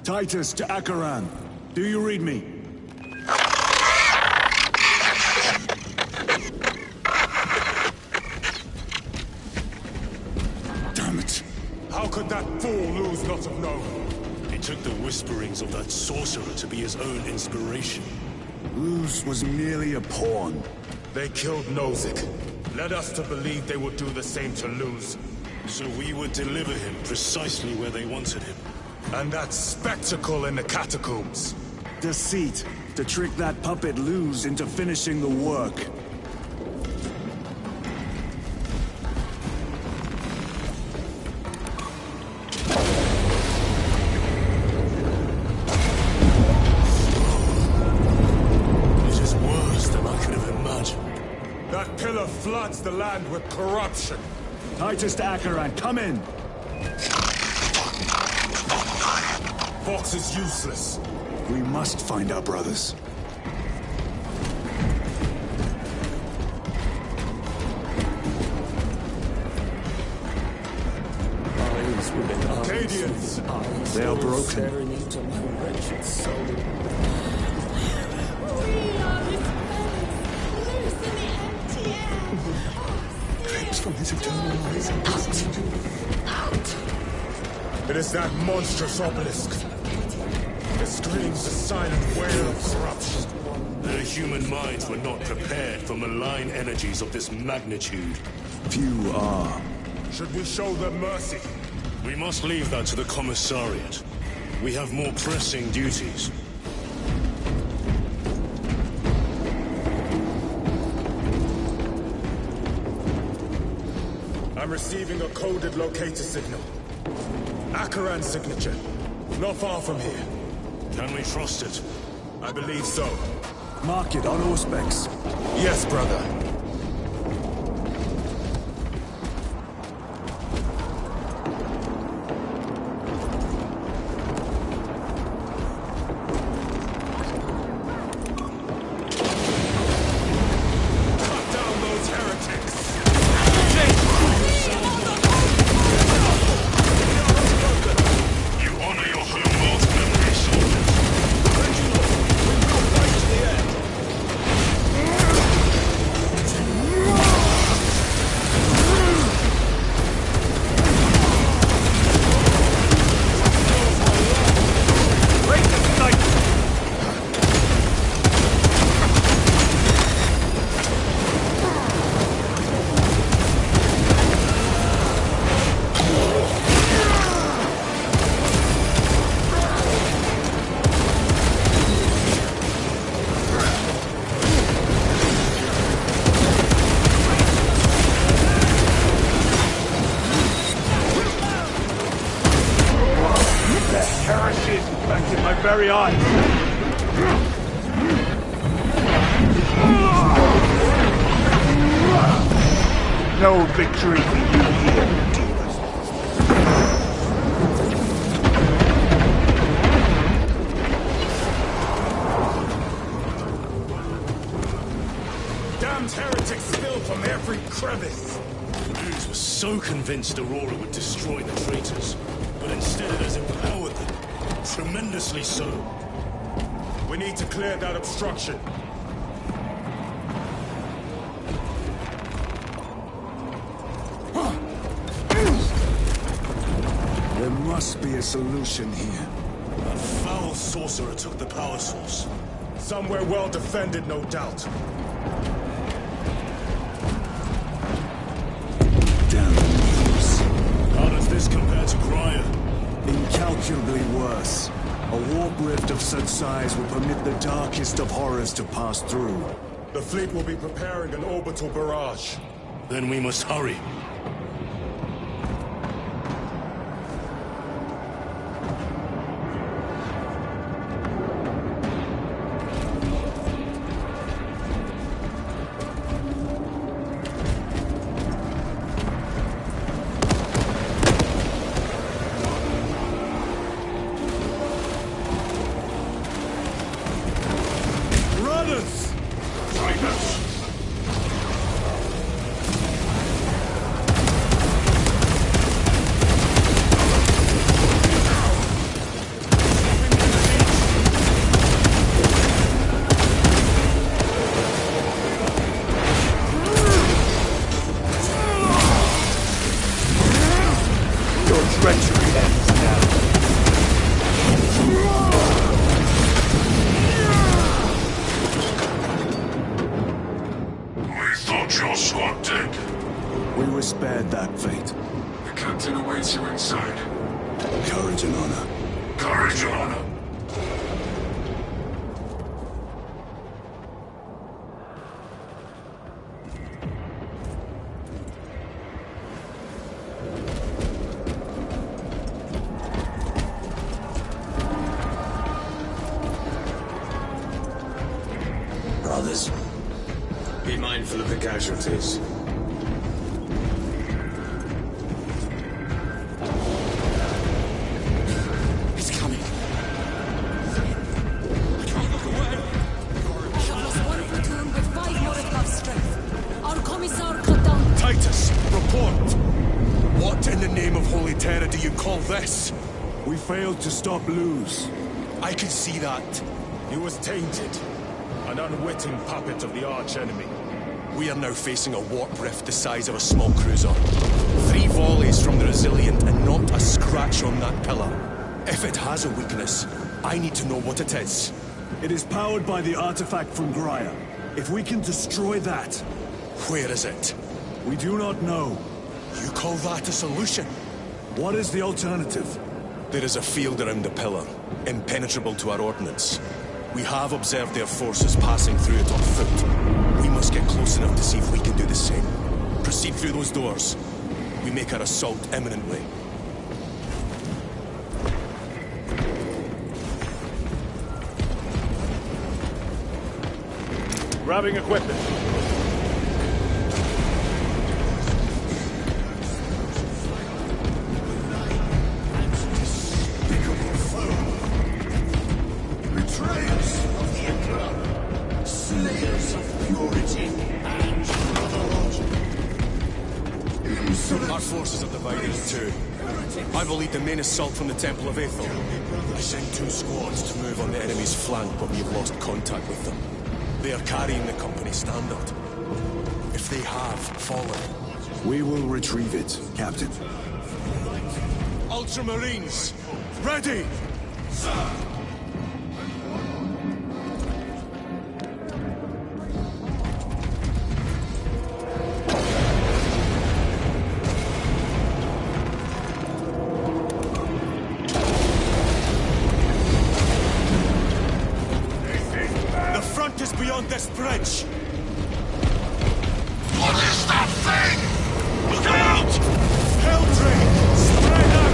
[SPEAKER 4] Titus to Acheran. Do you read me?
[SPEAKER 1] Damn it. How could that fool lose not have known?
[SPEAKER 6] He took the whisperings of that sorcerer to be his own inspiration.
[SPEAKER 4] Luz was merely a pawn.
[SPEAKER 1] They killed Nozick. Led us to believe they would do the same to Luz.
[SPEAKER 6] So we would deliver him precisely where they wanted him.
[SPEAKER 1] And that spectacle in the catacombs.
[SPEAKER 4] Deceit. To trick that puppet Luz into finishing the work.
[SPEAKER 6] It is worse than I could have imagined.
[SPEAKER 1] That pillar floods the land with corruption.
[SPEAKER 4] Titus to Acheran, come in!
[SPEAKER 1] Fox is useless.
[SPEAKER 4] We must find our brothers.
[SPEAKER 1] Acadians!
[SPEAKER 4] They are broken. Glimpse from his eternal eyes.
[SPEAKER 7] Out!
[SPEAKER 1] It is that monstrous obelisk. It screams a silent wail of corruption.
[SPEAKER 6] The human minds were not prepared for malign energies of this magnitude.
[SPEAKER 4] Few are.
[SPEAKER 1] Should we show them mercy?
[SPEAKER 6] We must leave that to the Commissariat. We have more pressing duties.
[SPEAKER 5] I'm receiving a coded locator signal. Akaran's signature. Not far from here.
[SPEAKER 6] Can we trust it?
[SPEAKER 5] I believe so.
[SPEAKER 4] Mark it on Auspex.
[SPEAKER 5] Yes, brother.
[SPEAKER 4] Very eyes.
[SPEAKER 10] No victory for you here, demons.
[SPEAKER 5] Damned heretics spill from every crevice.
[SPEAKER 6] Luz was so convinced Aurora would destroy the traitors, but instead it has empowered them. Tremendously so.
[SPEAKER 5] We need to clear that obstruction.
[SPEAKER 4] There must be a solution here.
[SPEAKER 6] A foul sorcerer took the power source.
[SPEAKER 5] Somewhere well defended, no doubt.
[SPEAKER 4] Damn news.
[SPEAKER 6] How does this compare to Graia?
[SPEAKER 4] Incalculably worse. A warp rift of such size will permit the darkest of horrors to pass through.
[SPEAKER 5] The fleet will be preparing an orbital barrage.
[SPEAKER 6] Then we must hurry.
[SPEAKER 4] We were spared that fate.
[SPEAKER 8] The captain awaits you inside.
[SPEAKER 4] Courage and honor.
[SPEAKER 8] Courage and honor.
[SPEAKER 6] Brothers, be mindful of the casualties.
[SPEAKER 9] He's coming. I can't look away.
[SPEAKER 11] I have lost one platoon with 5 Morikov strength. Our commissar cut down.
[SPEAKER 1] Titus, report! What in the name of Holy Terror do you call this?
[SPEAKER 4] We failed to stop Luz.
[SPEAKER 1] I could see that.
[SPEAKER 5] He was tainted. An unwitting puppet of the arch-enemy.
[SPEAKER 1] We are now facing a warp rift the size of a small cruiser. 3 volleys from the Resilient and not a scratch on that pillar. If it has a weakness, I need to know what it is.
[SPEAKER 4] It is powered by the artifact from Graia. If we can destroy that...
[SPEAKER 1] Where is it?
[SPEAKER 4] We do not know.
[SPEAKER 1] You call that a solution?
[SPEAKER 4] What is the alternative?
[SPEAKER 1] There is a field around the pillar, impenetrable to our ordnance. We have observed their forces passing through it on foot. We must get close enough to see if we can do the same. Proceed through those doors. We make our assault imminently.
[SPEAKER 10] Grabbing equipment.
[SPEAKER 2] Betrayers of the Emperor, slayers of purity and brotherhood.
[SPEAKER 1] Our forces are divided in two. I will lead the main assault from the Temple of Aethel. I sent 2 squads to move on the enemy's flank, but we have lost contact with them. They are carrying the company standard. If they have fallen...
[SPEAKER 4] We will retrieve it, Captain.
[SPEAKER 1] Ultramarines, ready! Sir! The front is beyond this bridge!
[SPEAKER 2] What is that thing? Look out!
[SPEAKER 1] Helldrake! Spread out!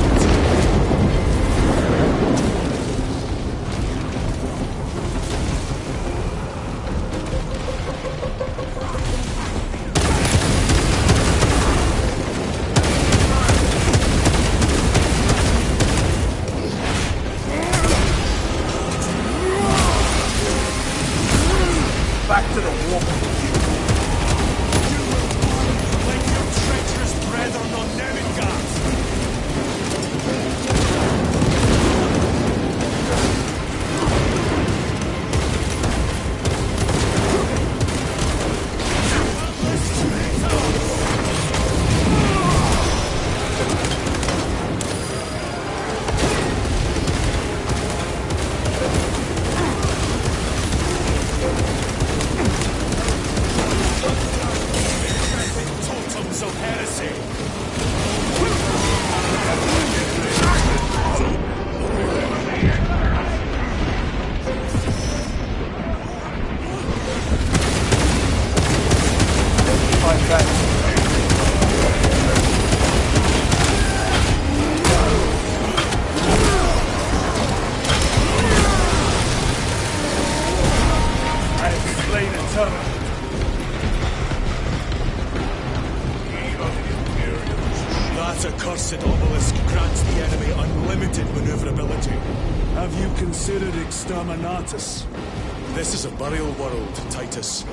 [SPEAKER 10] Back to the war.
[SPEAKER 1] Like your treacherous brethren on Nemengard! Totems of heresy!
[SPEAKER 10] Fight back. I have slain a turtle.
[SPEAKER 1] That accursed obelisk grants the enemy unlimited maneuverability.
[SPEAKER 4] Have you considered Exterminatus?
[SPEAKER 1] This is a burial world, Titus.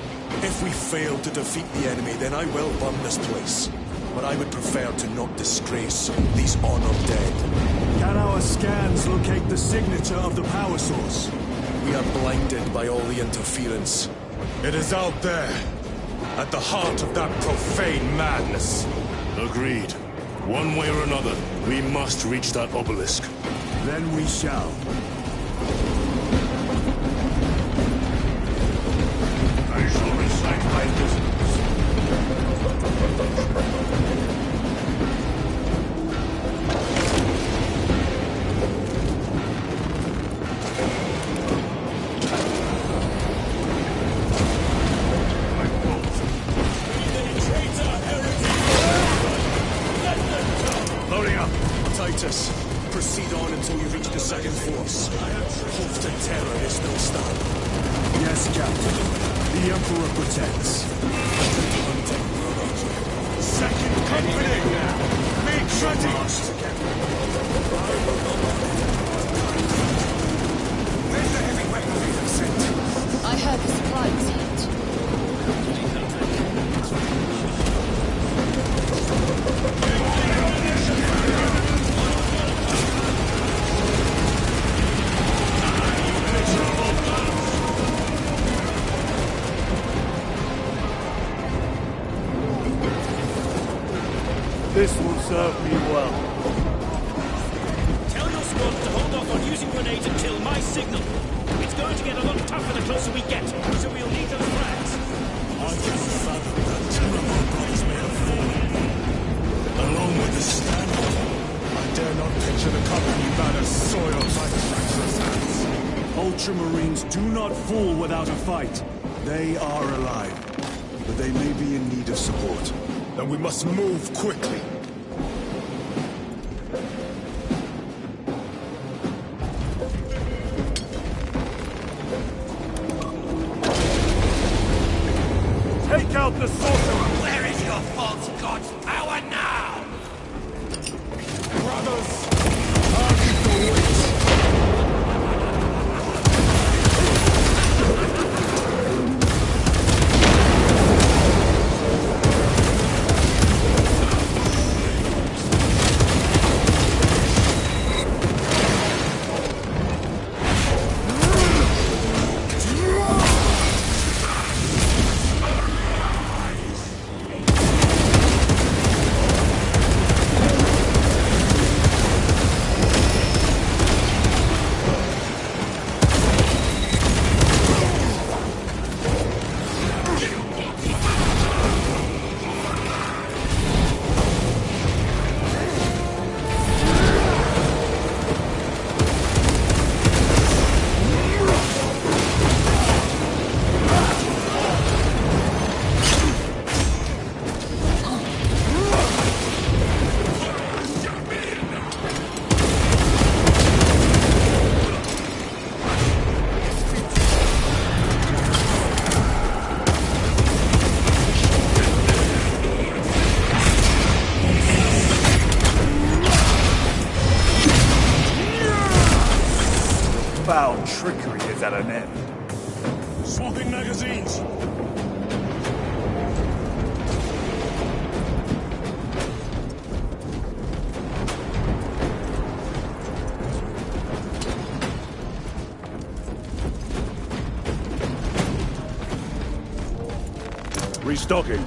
[SPEAKER 1] If we fail to defeat the enemy, then I will burn this place. But I would prefer to not disgrace these honored dead.
[SPEAKER 4] Can our scans locate the signature of the power source?
[SPEAKER 1] We are blinded by all the interference. It is out there, at the heart of that profane madness.
[SPEAKER 6] Agreed. One way or another, we must reach that obelisk.
[SPEAKER 4] Then we shall.
[SPEAKER 2] I shall recite my business.
[SPEAKER 1] Loading up. Titus, proceed on until you reach the second force. Hope to terror is no stop.
[SPEAKER 4] Yes, Captain. The Emperor protects.
[SPEAKER 1] Second company! Make ready! Where's the heavy weaponry that's sent?
[SPEAKER 11] I heard the supplies yet.
[SPEAKER 10] This will serve me well.
[SPEAKER 12] Tell your squad to hold off on using grenades until my signal. It's going to get a lot tougher the closer we get, so we'll need those frags.
[SPEAKER 6] I can fathom that 10 of our blades may have fallen. Along with the standard,
[SPEAKER 5] dare not picture the company banner soiled by the treacherous hands.
[SPEAKER 4] Ultramarines do not fall without a fight. They are alive, but they may be in need of support.
[SPEAKER 5] Then we must move quickly.
[SPEAKER 10] Take out the sorcerer!
[SPEAKER 2] Where is your false god's power now?
[SPEAKER 5] Brothers, argue the witch!
[SPEAKER 10] Foul trickery is at an end.
[SPEAKER 5] Swapping magazines!
[SPEAKER 10] Restocking.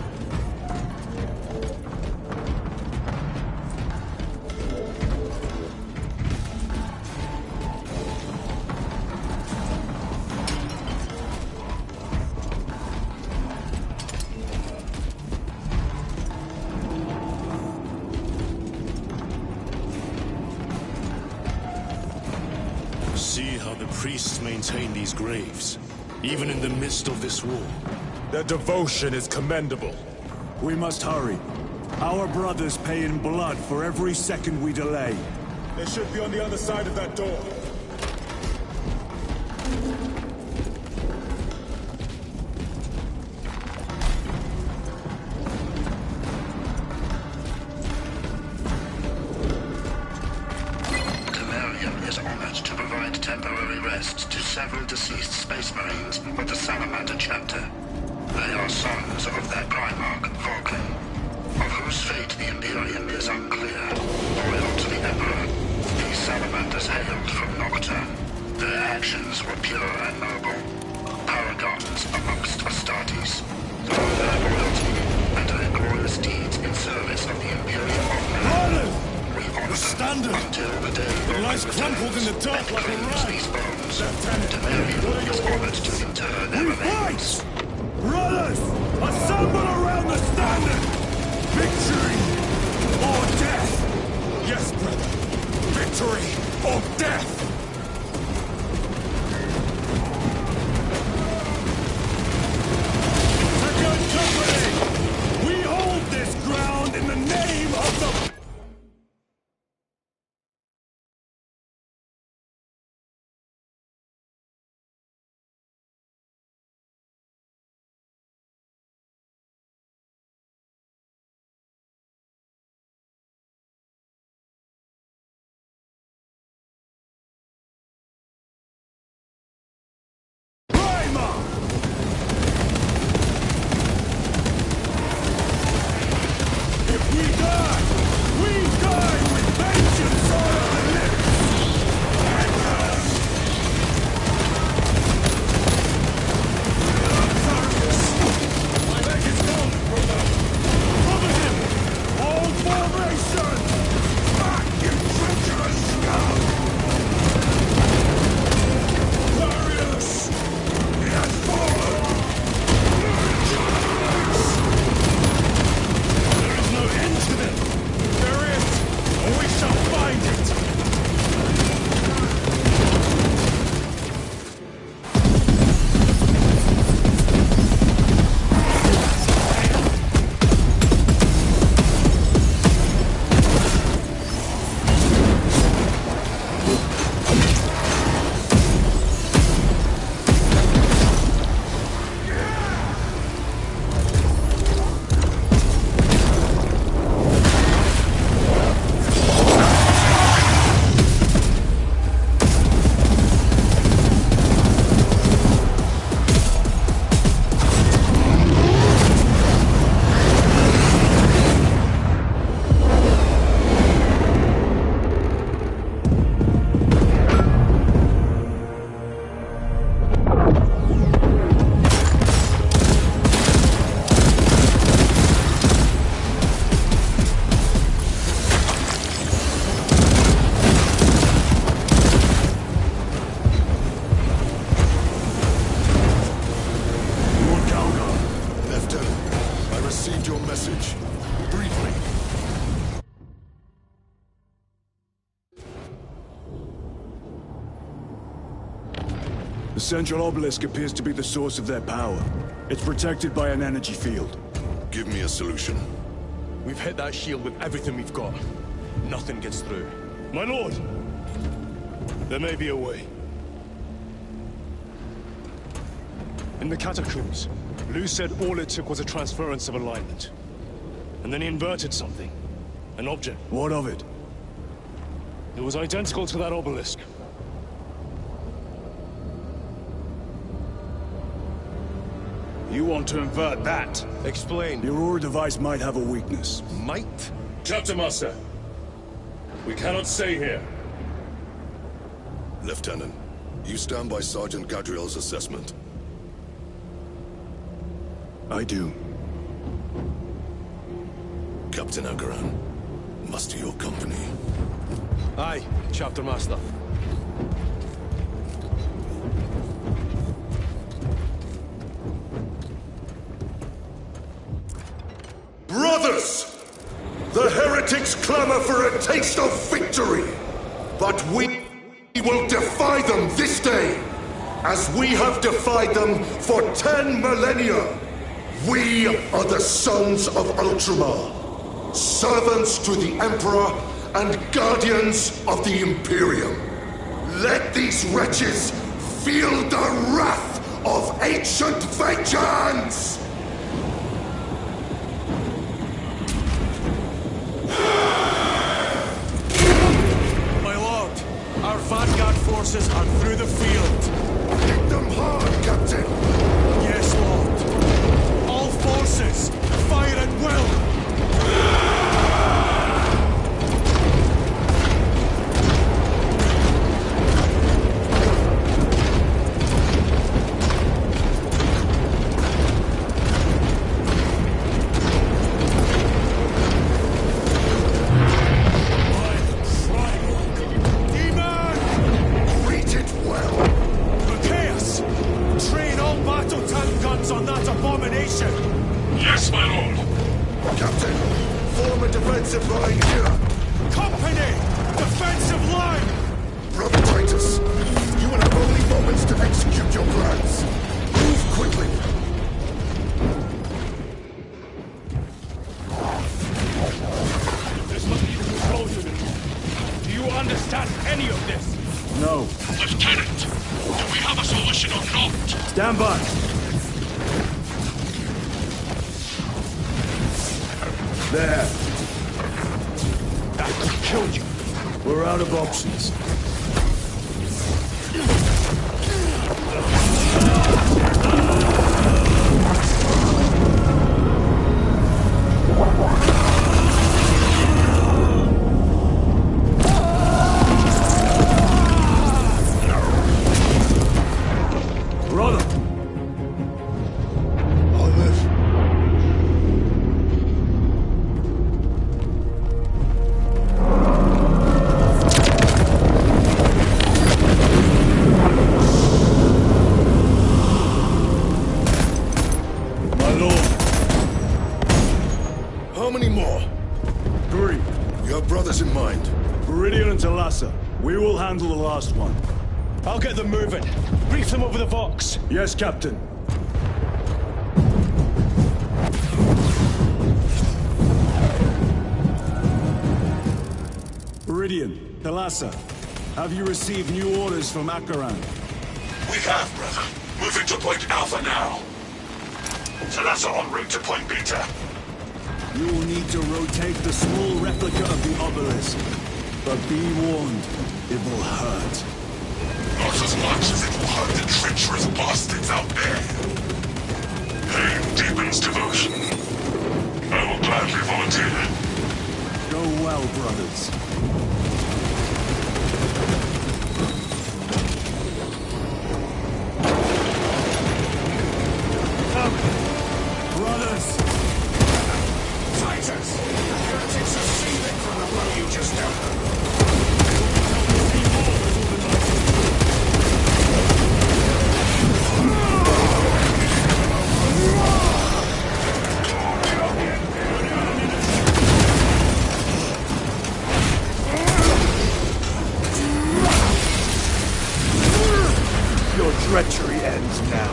[SPEAKER 6] See how the priests maintain these graves, even in the midst of this war.
[SPEAKER 5] Their devotion is commendable.
[SPEAKER 4] We must hurry. Our brothers pay in blood for every second we delay.
[SPEAKER 5] They should be on the other side of that door.
[SPEAKER 2] Temerium is honored to provide temporary rest to several deceased Space Marines of the Salamander chapter. They are sons of their Primarch, Vulcan, of whose fate the Imperium is unclear. Loyal to the Emperor, these Salamanders hailed from Nocturne. Their actions were pure and noble, paragons amongst Astartes. Through their loyalty and their glorious deeds in service of the Imperium of Man, we honor them until the day
[SPEAKER 5] It lies crumpled in the dirt like a rag.
[SPEAKER 2] these bones. Temerium is honored to inter their remains.
[SPEAKER 4] Brothers, assemble around the standard! Victory or death!
[SPEAKER 5] Yes, brother. Victory or death!
[SPEAKER 4] Second company! We hold this ground in the name of the...
[SPEAKER 5] There is no end to them!
[SPEAKER 4] The central obelisk appears to be the source of their power. It's protected by an energy field.
[SPEAKER 13] Give me a solution.
[SPEAKER 6] We've hit that shield with everything we've got. Nothing gets through. My lord! There may be a way. In the catacombs, Lou said all it took was a transference of alignment. And then he inverted something. An object.
[SPEAKER 4] What of it?
[SPEAKER 6] It was identical to that obelisk.
[SPEAKER 4] You want to invert that?
[SPEAKER 6] Explain.
[SPEAKER 4] The Aurora device might have a weakness.
[SPEAKER 6] Might?
[SPEAKER 5] Captain Master, we cannot stay here.
[SPEAKER 13] Lieutenant, you stand by Sergeant Gadriel's assessment.
[SPEAKER 4] I do.
[SPEAKER 13] Captain Akaran, muster your company.
[SPEAKER 6] Aye, Chapter Master.
[SPEAKER 13] Brothers! The heretics clamor for a taste of victory! But we will defy them this day, as we have defied them for 10 millennia! We are the sons of Ultramar, servants to the Emperor and guardians of the Imperium. Let these wretches feel the wrath of ancient vengeance!
[SPEAKER 1] My lord, our vanguard forces are through the field.
[SPEAKER 13] Hit them hard, Captain!
[SPEAKER 1] Yes, lord. All forces, fire at will! On that abomination!
[SPEAKER 3] Yes, my lord.
[SPEAKER 13] Captain, form a defensive line here.
[SPEAKER 1] Company! Defensive line!
[SPEAKER 13] Brother Titus, you will have only moments to execute your plans. Move quickly.
[SPEAKER 6] This must be the control unit. Do you understand any of this?
[SPEAKER 4] No.
[SPEAKER 3] Lieutenant, do we have a solution or not?
[SPEAKER 4] Stand by. There.
[SPEAKER 6] That could kill you.
[SPEAKER 4] We're out of options. Brother!
[SPEAKER 13] I'll live. How many more?
[SPEAKER 4] 3.
[SPEAKER 13] You have brothers in mind?
[SPEAKER 4] Viridian and Talassa. We will handle the last one.
[SPEAKER 6] I'll get them moving. Brief them over the Vox.
[SPEAKER 4] Yes, Captain. Viridian, Talassa, have you received new orders from Akaran?
[SPEAKER 3] We have, brother. Moving to Point Alpha now. Talassa en route to Point Beta.
[SPEAKER 4] You will need to rotate the small replica of the obelisk. But be warned, it will hurt.
[SPEAKER 3] Not as much as it will hurt the treacherous bastards out there. Pain deepens devotion. I will gladly volunteer.
[SPEAKER 4] Go well, brothers.
[SPEAKER 1] Brothers!
[SPEAKER 3] Titus! The heretics are seething from the blow you just dealt.
[SPEAKER 10] treachery ends now.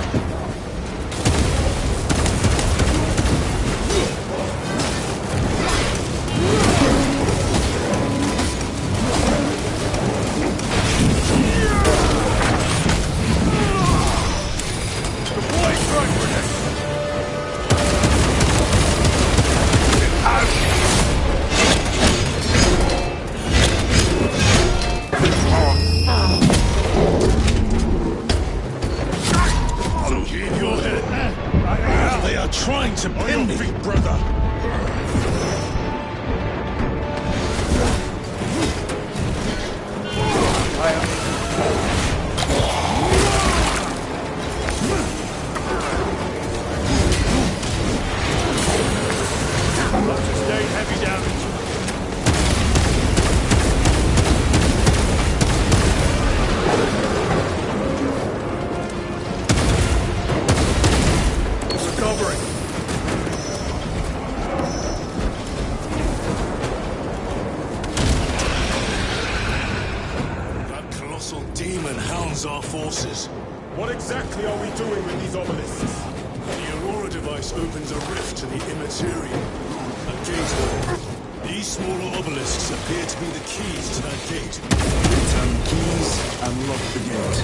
[SPEAKER 3] Trying to pin me, brother.
[SPEAKER 4] Sustain heavy damage. Recovering.
[SPEAKER 3] Demon hounds our forces.
[SPEAKER 6] What exactly are we doing with these obelisks?
[SPEAKER 3] The Aurora device opens a rift to the immaterial. A gate. These smaller obelisks appear to be the keys to that gate.
[SPEAKER 4] Return the keys and lock the gate.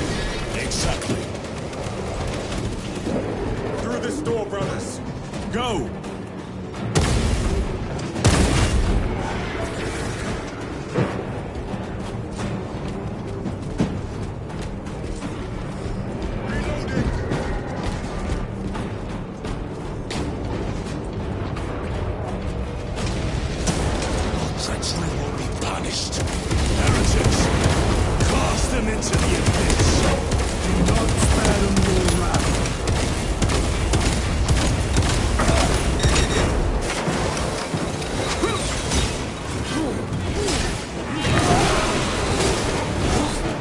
[SPEAKER 3] Exactly.
[SPEAKER 6] Through this door, brothers.
[SPEAKER 3] Go! Treachery will be punished. Heretics, cast them into the abyss.
[SPEAKER 4] Do not spare them your wrath.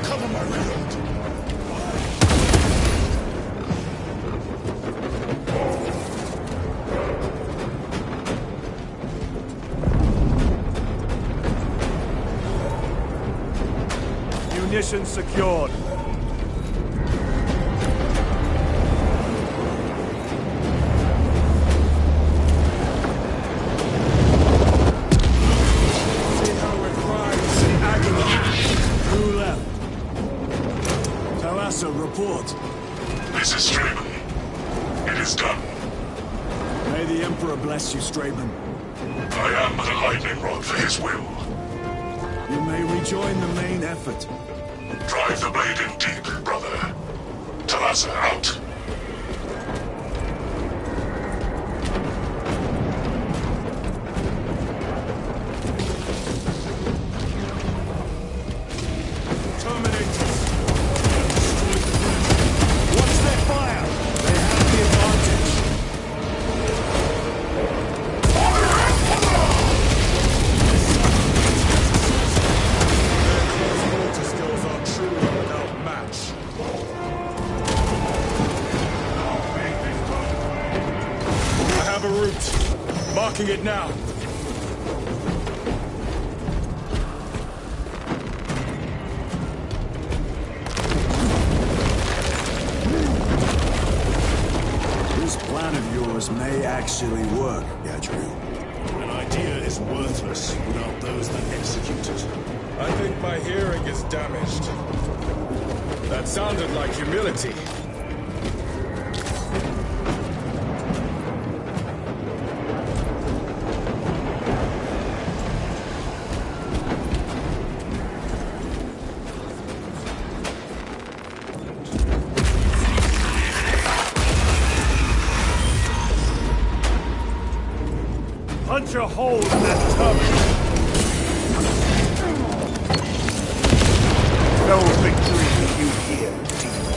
[SPEAKER 3] Cover my reload.
[SPEAKER 4] Munitions secured.
[SPEAKER 6] See how it cries in agony.
[SPEAKER 4] Who left? Talassa, report.
[SPEAKER 3] This is Straben. It is done.
[SPEAKER 4] May the Emperor bless you, Straben.
[SPEAKER 3] I am but a lightning rod for his will.
[SPEAKER 4] You may rejoin the main effort.
[SPEAKER 3] Drive the blade in deep, brother. Talassa out.
[SPEAKER 6] Terminators. Watch their fire.
[SPEAKER 4] They have the advantage.
[SPEAKER 6] Marking it now.
[SPEAKER 4] This plan of yours may actually work, Gadriel.
[SPEAKER 3] An idea is worthless without those that execute it.
[SPEAKER 6] I think my hearing is damaged. That sounded like humility.
[SPEAKER 4] Punch a hole in that tummy!
[SPEAKER 10] No victory for you here, demon.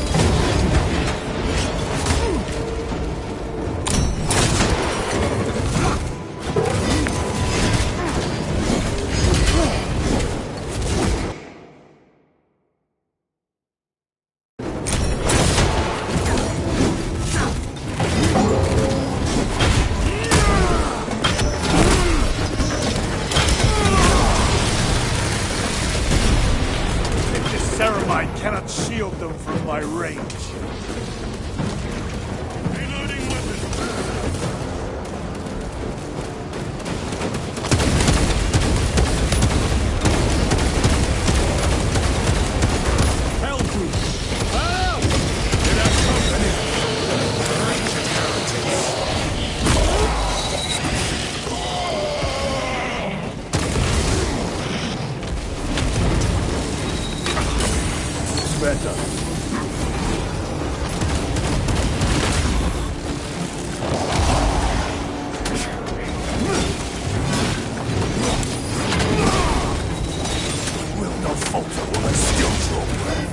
[SPEAKER 4] cannot shield them from my range.
[SPEAKER 3] Reloading weapon.
[SPEAKER 4] Hellbrute! Help! In our company!
[SPEAKER 3] Wretched heretics.
[SPEAKER 4] Better.
[SPEAKER 13] Will not falter while I still draw breath.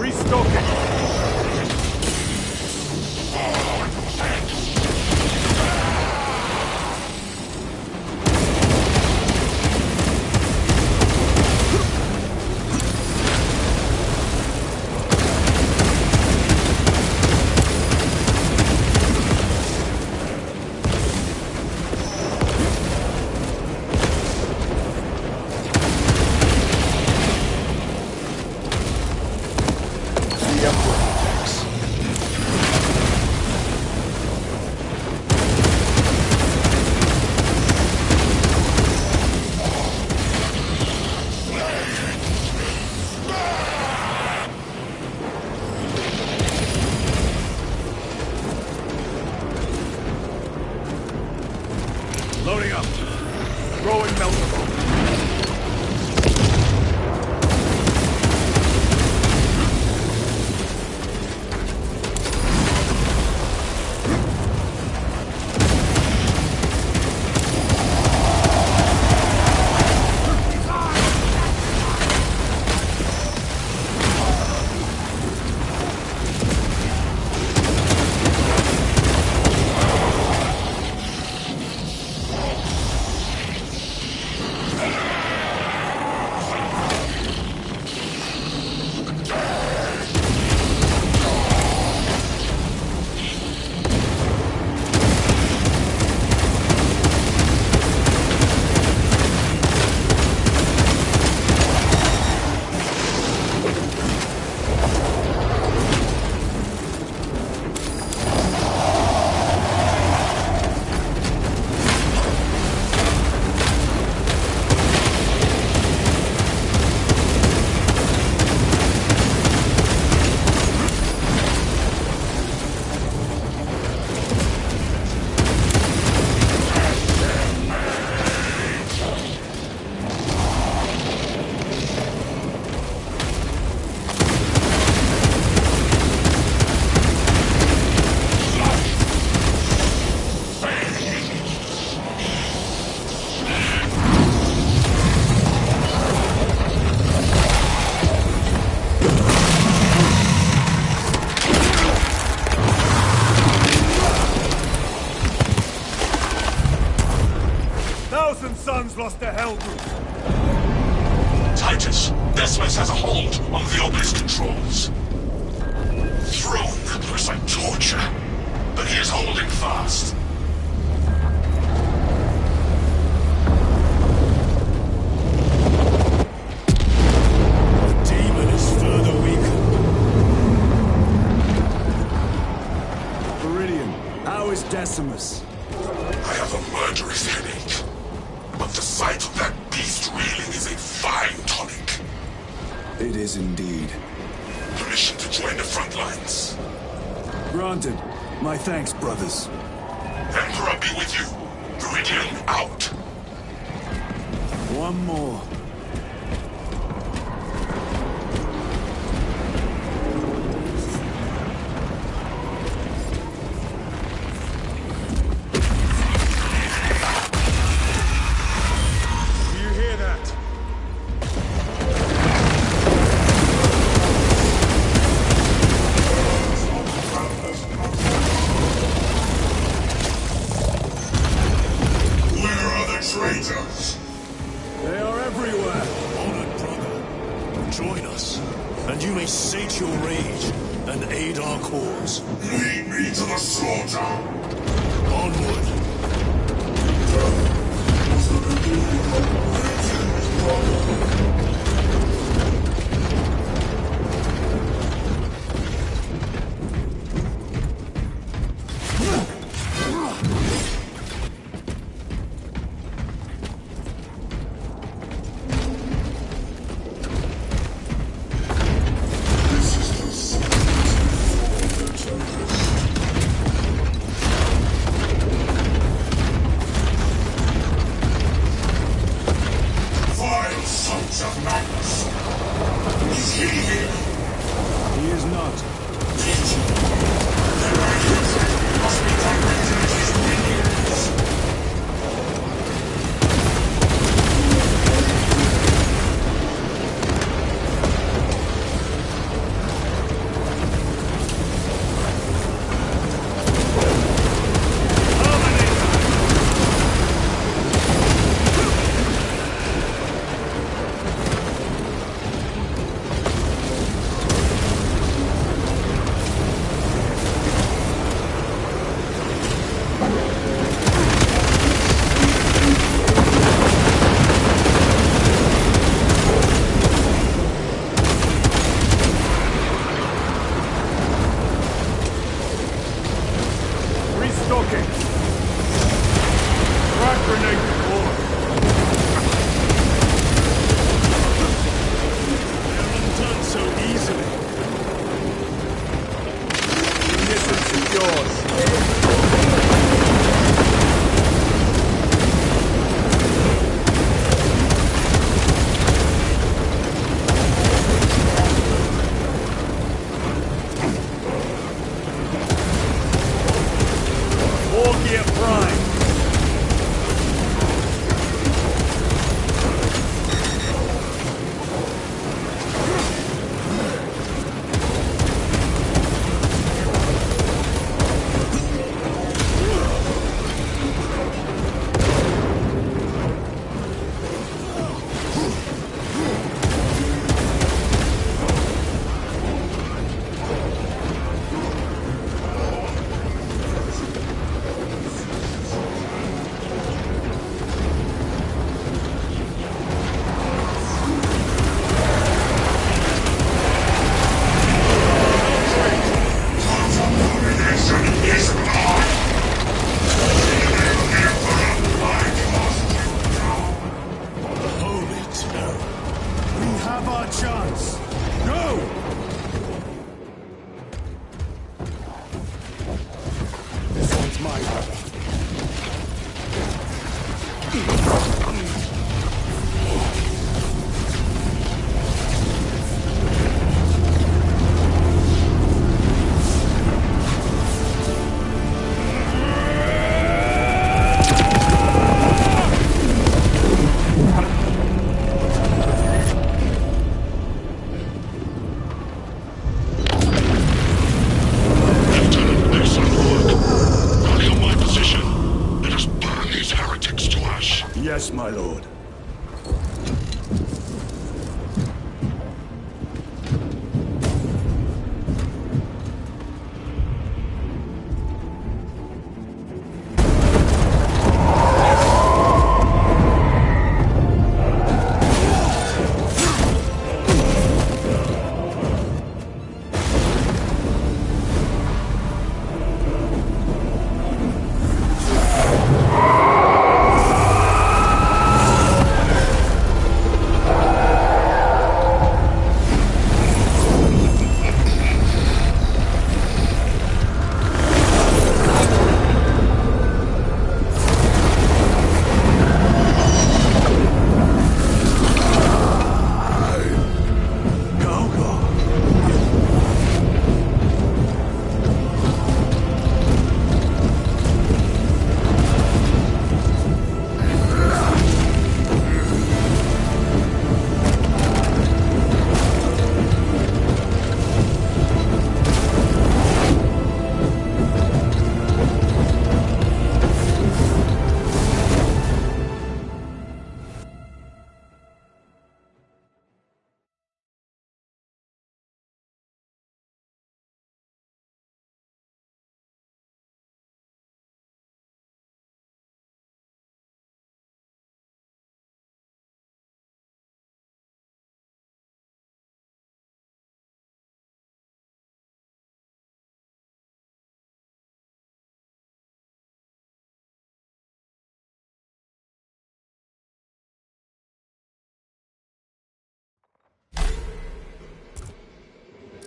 [SPEAKER 4] Restocking! Loading up. Throwing melter bomb. Sons lost to Hellbrute.
[SPEAKER 3] Titus, Decimus has a hold on the Obelisk controls. Throne looks like torture, but he is holding fast.
[SPEAKER 6] The demon is further weakened.
[SPEAKER 4] Viridian, how is Decimus?
[SPEAKER 3] I have a murderous headache. But the sight of that beast reeling is a fine tonic.
[SPEAKER 4] It is indeed.
[SPEAKER 3] Permission to join the front lines.
[SPEAKER 4] Granted. My thanks, brothers.
[SPEAKER 3] Emperor be with you. Viridian out.
[SPEAKER 4] One more.
[SPEAKER 3] Traitors!
[SPEAKER 4] They are everywhere!
[SPEAKER 6] Honored brother, join us, and you may sate your rage
[SPEAKER 13] and aid our cause.
[SPEAKER 3] Lead me to the slaughter!
[SPEAKER 13] Onward!
[SPEAKER 4] He is not.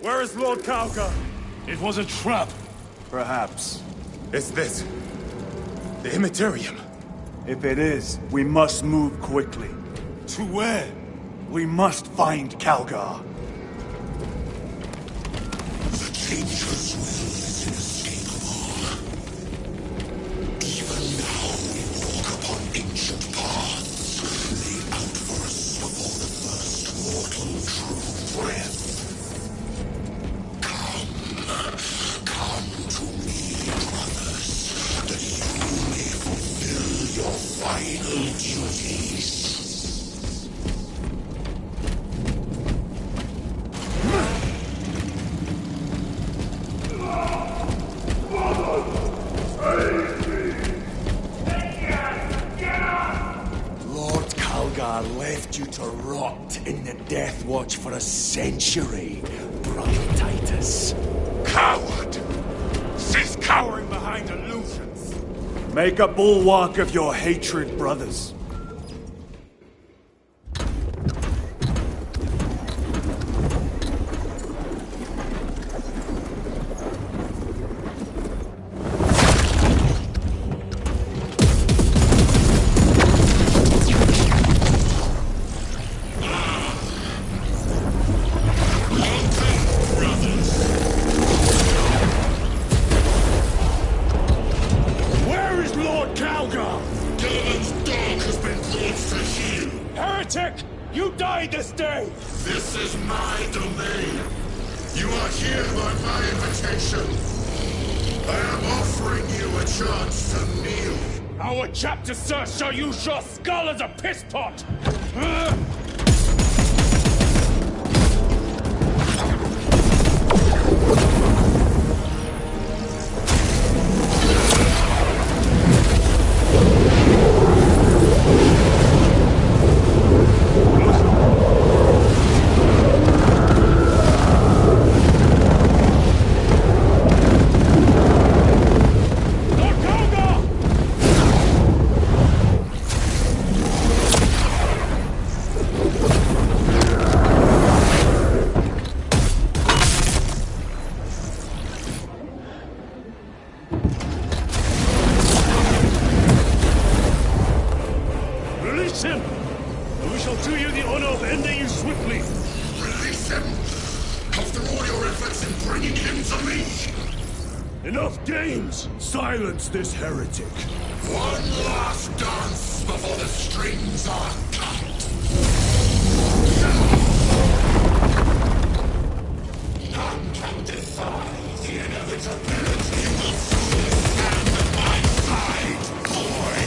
[SPEAKER 4] Where is Lord Kauka?
[SPEAKER 6] It was a trap.
[SPEAKER 4] Perhaps.
[SPEAKER 6] Is this the Immaterium?
[SPEAKER 4] If it is, we must move quickly.
[SPEAKER 6] To where?
[SPEAKER 4] We must find Calgar.
[SPEAKER 13] The dangerous will is inescapable. Even now we walk upon ancient paths, laid out for us before the first mortal true breath. Come to me, brothers, that you may fulfill your final duties.
[SPEAKER 14] Lord Calgar left you to rot in the Death Watch for a century, brother Titus.
[SPEAKER 3] Coward! Cease cowering behind illusions!
[SPEAKER 4] Make a bulwark of your hatred, brothers.
[SPEAKER 3] Where is Lord Calgar?
[SPEAKER 13] Gilliman's dog has been brought to heel.
[SPEAKER 3] Heretic! You died this day!
[SPEAKER 13] This is my domain. You are here by my invitation. I am offering you a chance to kneel.
[SPEAKER 3] Our chapter, sir, shall use your skull as a piss pot!
[SPEAKER 6] Release him! And we shall do you the honor of ending you swiftly.
[SPEAKER 13] Release him! After all your efforts in bringing him to me!
[SPEAKER 6] Enough games!
[SPEAKER 4] Silence this heretic.
[SPEAKER 13] One last dance before the strings are cut! None can defy the inevitability will soon stand at my side, boy!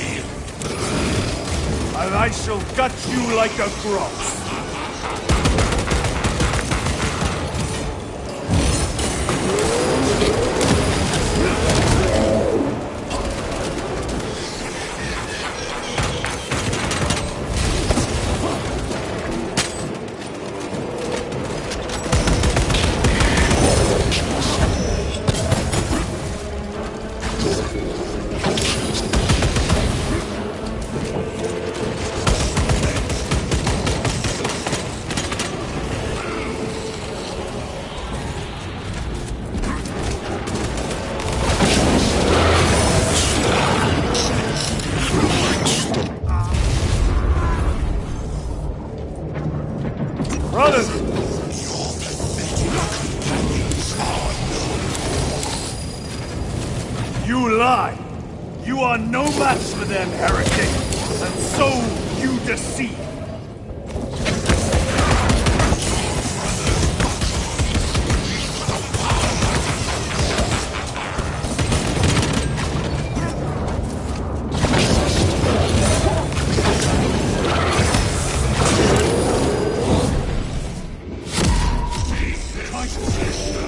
[SPEAKER 4] And I shall gut you like a grouse. Brothers! You lie! You are no match for them, heretic! And so you deceive!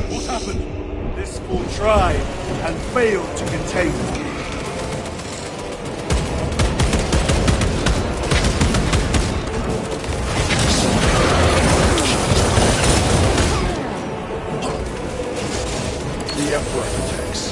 [SPEAKER 6] What happened?
[SPEAKER 4] This fool tried and failed to contain them. The Emperor protects.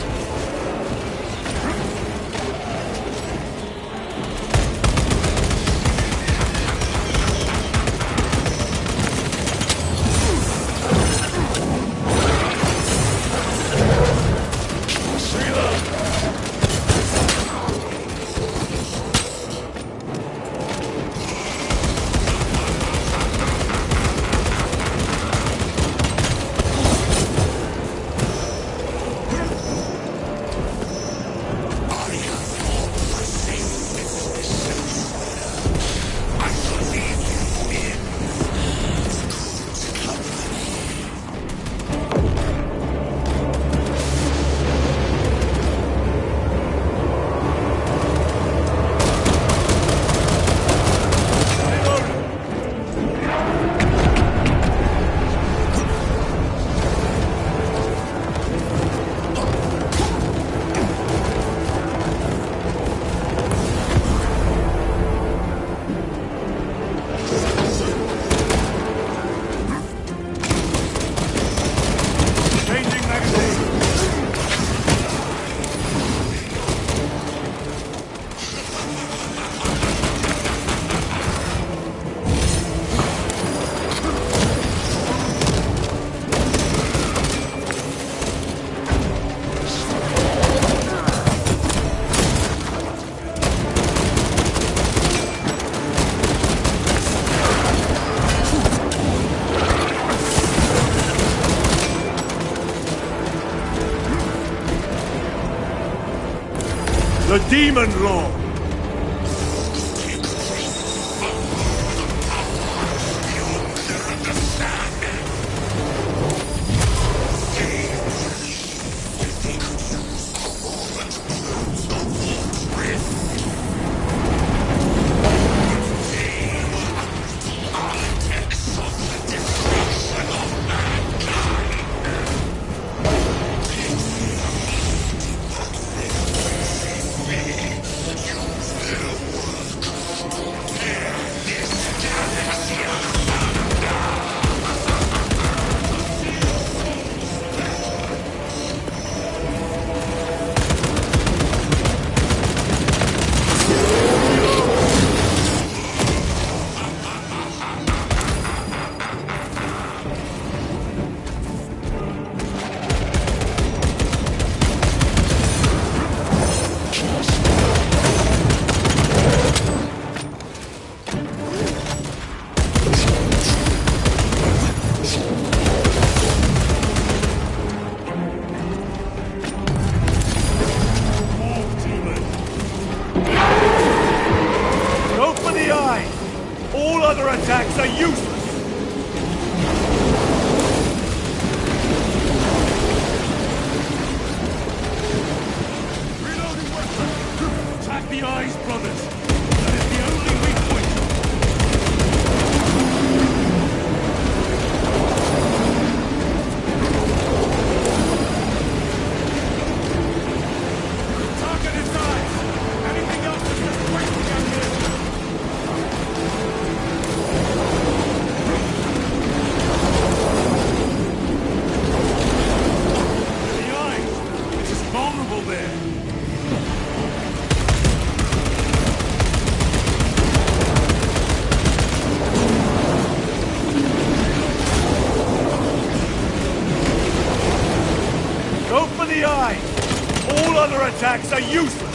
[SPEAKER 4] The Demon Lord! Attacks are useless! Reloading weapon! Attack the eyes, brothers! That is the only weak point! Target its eyes! Anything else is just wasting ammunition! Vulnerable there! Go for the eye! All other attacks are useless!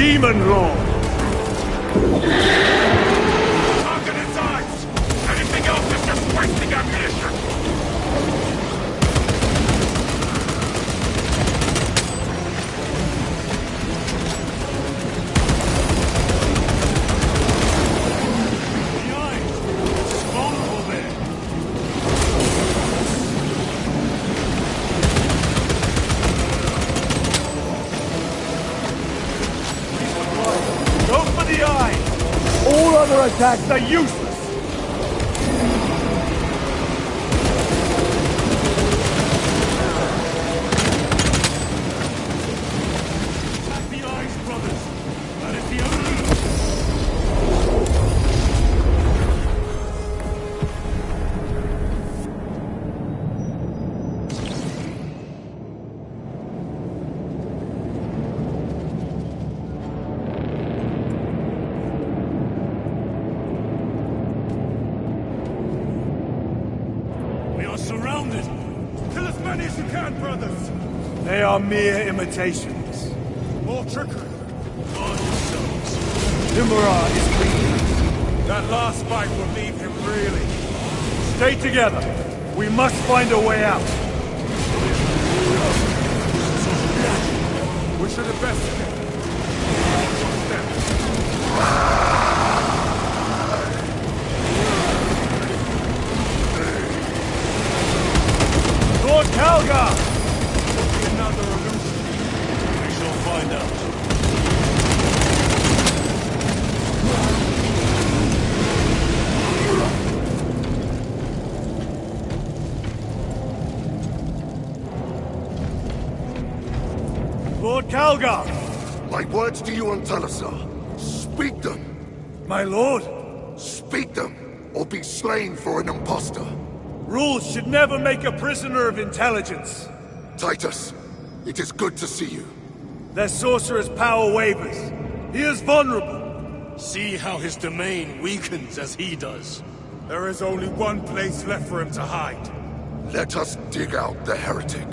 [SPEAKER 4] Demon Lord!
[SPEAKER 3] Target its eyes! Anything else is just wasting ammunition!
[SPEAKER 4] All other attacks are useless! Attack the eyes, brothers! That is the only... Surrounded! Kill as many as you can, brothers! They are mere imitations. More trickery. Guard yourselves. Imra is bleeding. That last fight will leave him reeling. Stay together. We must find a way out. We should investigate. Lord Calgar! Another illusion. We shall find out. Lord Calgar!
[SPEAKER 13] My words to you on Talasar. Speak them!
[SPEAKER 4] My lord?
[SPEAKER 13] Speak them, or be slain for an impostor.
[SPEAKER 4] Rules should never make a prisoner of intelligence.
[SPEAKER 13] Titus, it is good to see you.
[SPEAKER 4] Their sorcerer's power wavers. He is vulnerable.
[SPEAKER 6] See how his domain weakens as he does.
[SPEAKER 10] There is only one place left for him to hide.
[SPEAKER 13] Let us dig out the heretic.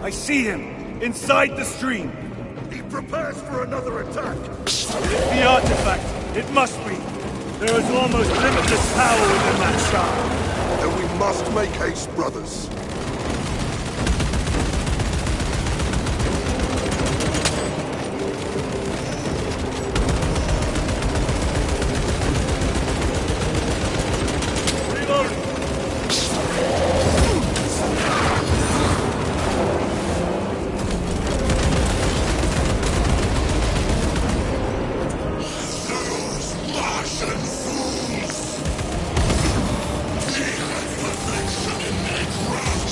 [SPEAKER 4] I see him, inside the stream.
[SPEAKER 13] He prepares for another attack.
[SPEAKER 4] The artifact, it must be. There is almost limitless power within that shard.
[SPEAKER 13] Then we must make haste, brothers.
[SPEAKER 3] Perfection in their craft.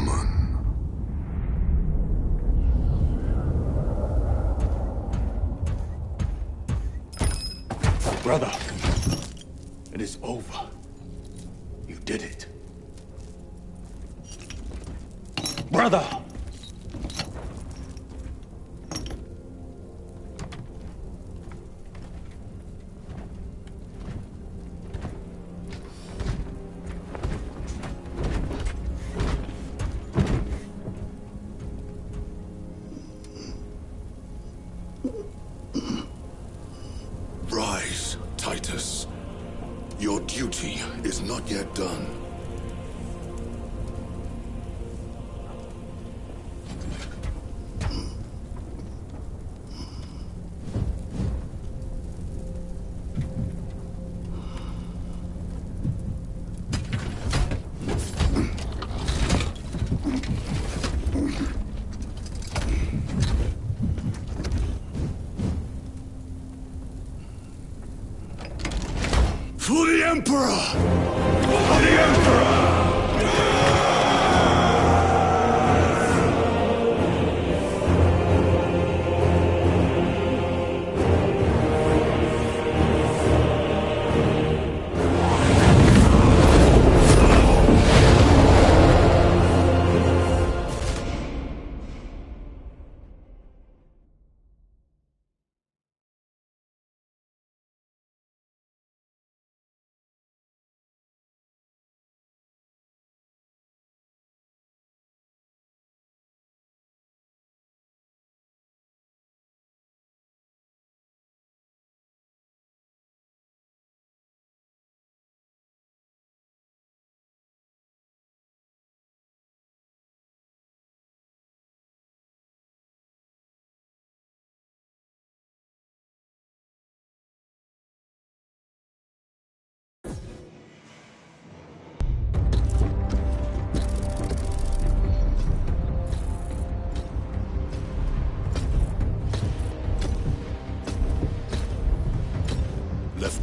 [SPEAKER 13] Guilliman.
[SPEAKER 14] Brother, it is over. You did it. Brother!
[SPEAKER 13] Rise, Titus. Your duty is not yet done.
[SPEAKER 14] For the Emperor! For the Emperor!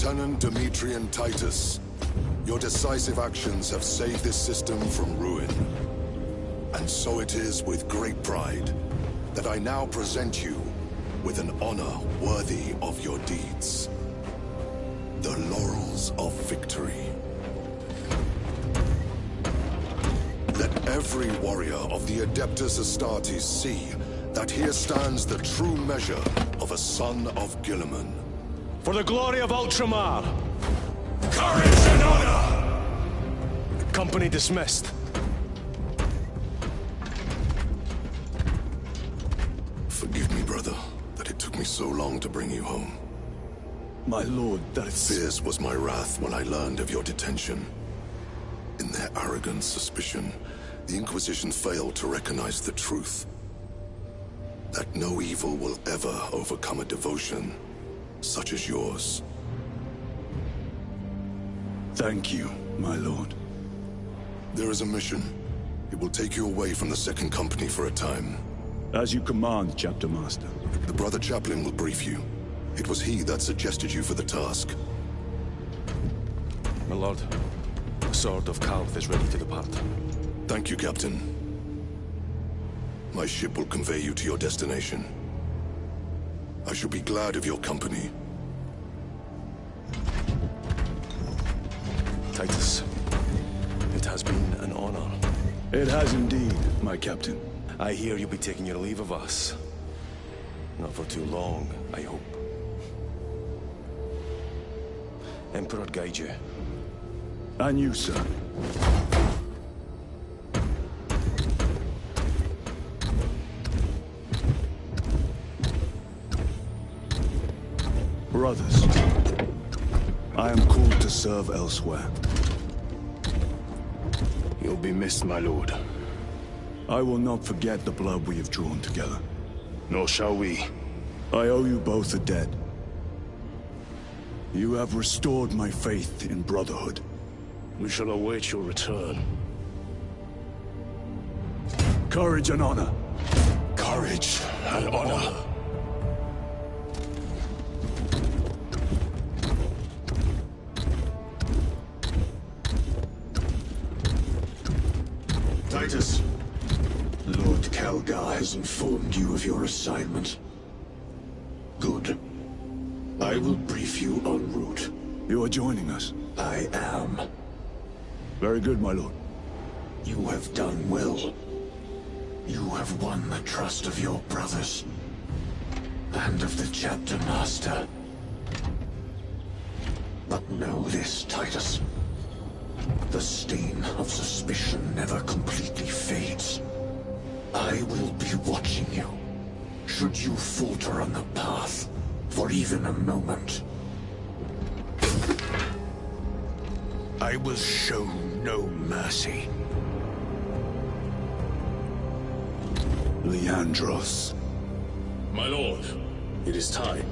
[SPEAKER 13] Lieutenant Demetrian Titus, your decisive actions have saved this system from ruin. And so it is with great pride that I now present you with an honor worthy of your deeds. The Laurels of Victory. Let every warrior of the Adeptus Astartes see that here stands the true measure of a son of Guilliman.
[SPEAKER 6] For the glory of Ultramar!
[SPEAKER 3] Courage and honor!
[SPEAKER 6] Company dismissed.
[SPEAKER 13] Forgive me, brother, that it took me so long to bring you home.
[SPEAKER 4] My lord, that is...
[SPEAKER 13] Fierce was my wrath when I learned of your detention. In their arrogant suspicion, the Inquisition failed to recognize the truth. That no evil will ever overcome a devotion such as yours.
[SPEAKER 4] Thank you, my lord.
[SPEAKER 13] There is a mission. It will take you away from the Second Company for a time.
[SPEAKER 4] As you command, Chapter Master.
[SPEAKER 13] The Brother Chaplain will brief you. It was he that suggested you for the task.
[SPEAKER 6] My lord, the Sword of Calth is ready to depart.
[SPEAKER 13] Thank you, Captain. My ship will convey you to your destination. I shall be glad of your company.
[SPEAKER 6] Titus, it has been an honor.
[SPEAKER 4] It has indeed, my captain.
[SPEAKER 6] I hear you'll be taking your leave of us. Not for too long, I hope. Emperor guide you.
[SPEAKER 4] And you, sir. Brothers, I am called to serve elsewhere.
[SPEAKER 6] You'll be missed, my lord.
[SPEAKER 4] I will not forget the blood we have drawn together.
[SPEAKER 6] Nor shall we.
[SPEAKER 4] I owe you both a debt. You have restored my faith in brotherhood.
[SPEAKER 6] We shall await your return.
[SPEAKER 4] Courage and honor.
[SPEAKER 6] Courage and honor.
[SPEAKER 13] Titus,
[SPEAKER 14] Lord Calgar has informed you of your assignment. Good. I will brief you en route.
[SPEAKER 4] You are joining us?
[SPEAKER 14] I am.
[SPEAKER 4] Very good, my lord.
[SPEAKER 14] You have done well. You have won the trust of your brothers. And of the chapter master. But know this, Titus. The stain of suspicion never completely fades. I will be watching you. Should you falter on the path, for even a moment, I will show no mercy.
[SPEAKER 4] Leandros.
[SPEAKER 5] My lord, it is time.